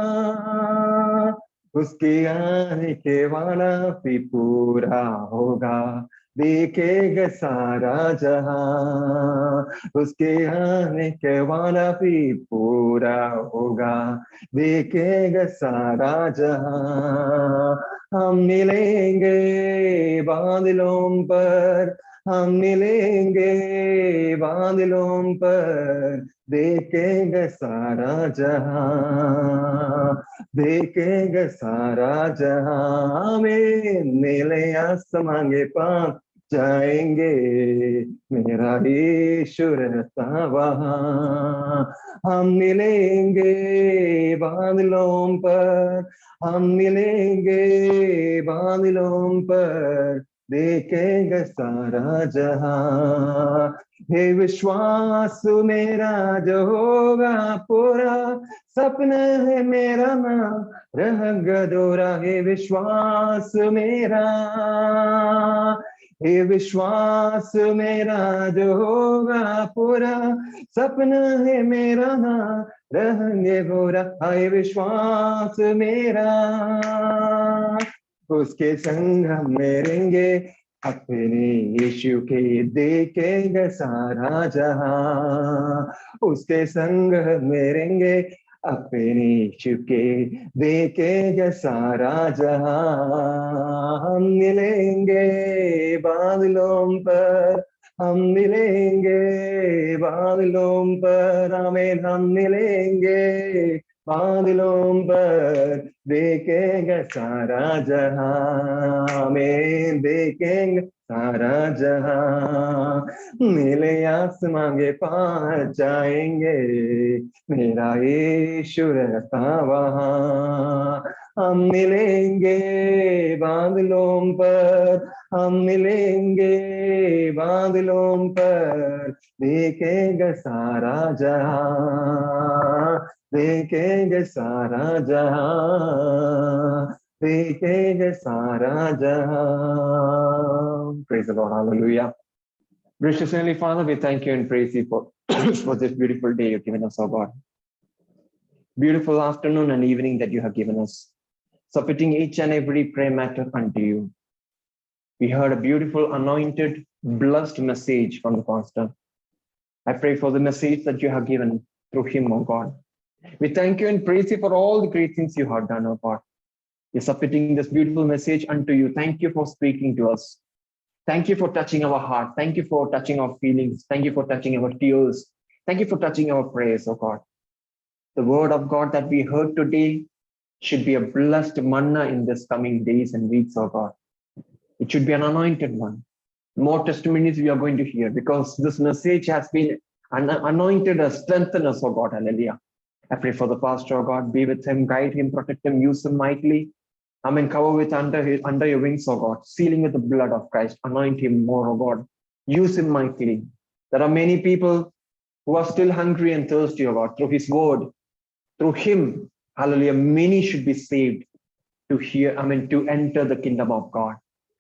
उसके आने के वाला भी पूरा होगा, देखेगा सारा जहां। उसके आने के वाला भी पूरा होगा, देखेगा सारा जहां। हम मिलेंगे बादलों पर, हम मिलेंगे बादलों पर, देखेंगे सारा जहां, देखेंगे सारा जहां। में नीले आसमां के पार जाएंगे, मेरा यीशु रहता वहाँ। हम मिलेंगे बादलों पर, हम मिलेंगे बादलों पर, देखेंगे सारा जहां। हे विश्वास मेरा जो होगा पूरा, सपना है मेरा ना रह गदोरा। हे विश्वास मेरा, हे विश्वास मेरा जो होगा पूरा, सपना है मेरा ना रहेंगे गोरा। हे विश्वास मेरा, उसके संग हम रहेंगे, अपने यीशु के देखेंगे सारा जहां। उसके संग हम रहेंगे, अपने यीशु के देखेंगे सारा जहां। हम मिलेंगे बादलों पर, हम मिलेंगे बादलों पर, हमें हम मिलेंगे बादलों पर, देखेंगे सारा जहां, हमें देखेंगे सारा जहां। नीले आसमां के पार जाएंगे, मेरा यीशु रहता वहाँ। हम मिलेंगे बादलों पर, हम मिलेंगे बादलों पर, देखेंगे सारा जहां, देखेंगे सारा जहां, देखेंगे सारा जहां। Praise the Lord, hallelujah. Gracious Heavenly Father, we thank you and praise you for, for this beautiful day you've given us, oh God. Beautiful afternoon and evening that you have given us, submitting each and every prayer matter unto you. We heard a beautiful, anointed, blessed message from the pastor. I pray for the message that you have given through him, oh God. We thank you and praise you for all the great things you have done, oh God. We're submitting this beautiful message unto you. Thank you for speaking to us. Thank you for touching our heart. Thank you for touching our feelings. Thank you for touching our tears. Thank you for touching our prayers, oh God. The word of God that we heard today should be a blessed manna in this coming days and weeks, oh God. It should be an anointed one. More testimonies we are going to hear, because this message has been anointed us, strengthened us, oh God, hallelujah. I pray for the pastor, oh God, be with him, guide him, protect him, use him mightily. Amen. Cover with under your wings, oh God, sealing with the blood of Christ. Anoint him more, oh God. Use him mightily. There are many people who are still hungry and thirsty, oh God, through his word, through him, hallelujah. Many should be saved to hear, to enter the kingdom of God.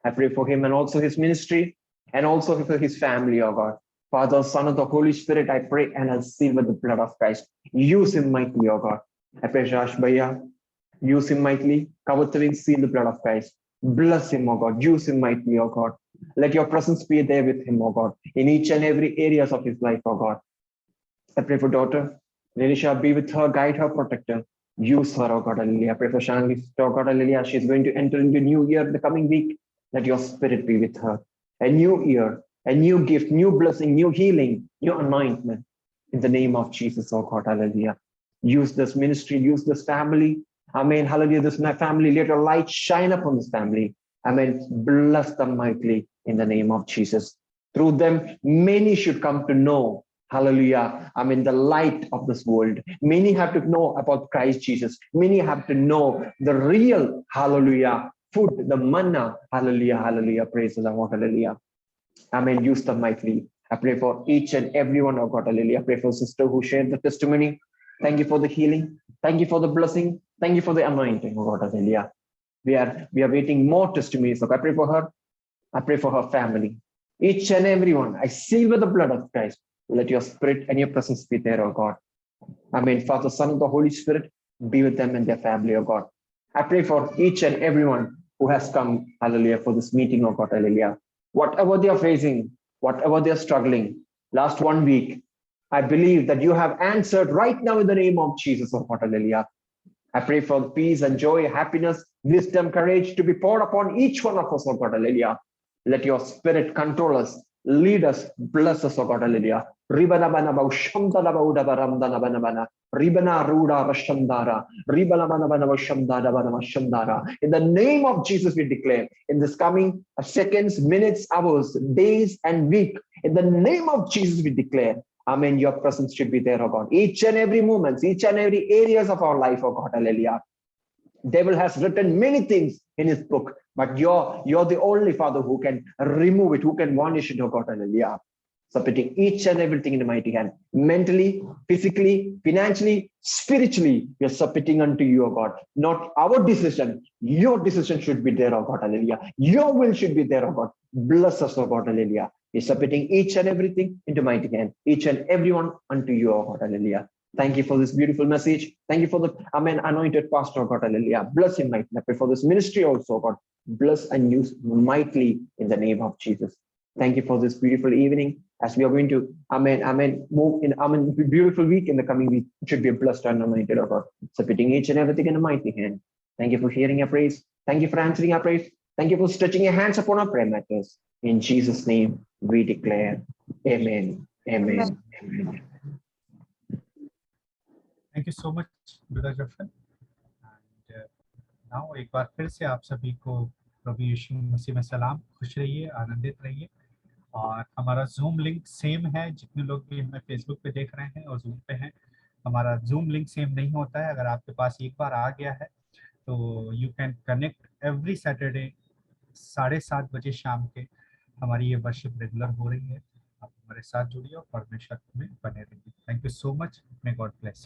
I pray for him and also his ministry, and also for his family, oh God. Father, Son, and the Holy Spirit, I pray and I seal with the blood of Christ. Use him mightily, oh God. I pray, Josh Bhaiya, use him mightily. Cover the wings, seal the blood of Christ. Bless him, oh God. Use him mightily, oh God. Let your presence be there with him, oh God, in each and every areas of his life, oh God. I pray for daughter Nilisha, be with her, guide her, protect her. Use her, oh God, hallelujah. I pray for Shanvi, oh God, hallelujah. She's going to enter into a new year the coming week. Let your spirit be with her. A new year, a new gift, new blessing, new healing, new anointment. In the name of Jesus, oh God, hallelujah. Use this ministry, use this family. Amen. Hallelujah. This my family, let your light shine upon this family. Amen. Bless them mightily in the name of Jesus. Through them, many should come to know. Hallelujah. Amen. The light of this world. Many have to know about Christ Jesus. Many have to know the real, hallelujah, food, the manna. Hallelujah. Hallelujah. Praise the Lord. Hallelujah. Amen. Use them mightily. I pray for each and every one, oh God. Hallelujah. I pray for sister who shared the testimony. Thank you for the healing. Thank you for the blessing. Thank you for the anointing, oh God. Hallelujah. We are waiting more testimonies. So I pray for her. I pray for her family. Each and every one. I seal with the blood of Christ. Let your spirit and your presence be there, oh God. Amen. Father, Son, and the Holy Spirit, be with them and their family, oh God. I pray for each and everyone who has come, hallelujah, for this meeting, oh God, hallelujah. Whatever they are facing, whatever they are struggling, last 1 week, I believe that you have answered right now in the name of Jesus, oh God, hallelujah. I pray for peace and joy, happiness, wisdom, courage to be poured upon each one of us, oh God, hallelujah. Let your spirit control us, lead us, bless us, oh God, hallelujah. Ribana bana ba ushamdana ba uda baramdana bana bana. Ribana ruda rashamdara. Ribana bana bana ba shamdara bana ba shamdara. In the name of Jesus, we declare in this coming seconds, minutes, hours, days, and week, in the name of Jesus, we declare. Amen. Your presence should be there, oh God. Each and every moment, each and every areas of our life, oh God, hallelujah. Devil has written many things in his book, but you're the only Father who can remove it, who can varnish it, oh God, hallelujah. Submitting each and everything in the mighty hand, mentally, physically, financially, spiritually, we are submitting unto you, oh God. Not our decision, your decision should be there, oh God, hallelujah. Your will should be there, oh God. Bless us, oh God, hallelujah. We're submitting each and everything into mighty hand, each and everyone unto you, oh God, hallelujah. Thank you for this beautiful message. Thank you for the Amen anointed pastor, God, hallelujah. Bless him mightily. I pray for this ministry also, God. Bless and use mightily in the name of Jesus. Thank you for this beautiful evening. As we are going to, Amen, move in, beautiful week in the coming week. It should be a blessed and anointed, God. Submitting each and everything in a mighty hand. Thank you for hearing our praise. Thank you for answering our praise. Thank you for stretching your hands upon our prayer matters. In Jesus' name, we declare, Amen, Amen, Amen. Thank you so much brother Zafar and now एक बार फिर से आप सभी को प्रभु यीशु मसीह में सलाम। खुश रहिए, आनंदित रहिए। और हमारा जूम लिंक सेम है। जितने लोग भी हमें फेसबुक पे देख रहे हैं और जूम पे हैं, हमारा जूम लिंक सेम नहीं होता है। अगर आपके पास एक बार आ गया है तो you can connect every Saturday 7:30 बजे शाम के। हमारी ये वर्शिप रेगुलर हो रही है। आप हमारे साथ जुड़िए और परमेश्वर में बने रहिए। Thank you so much. May God bless you.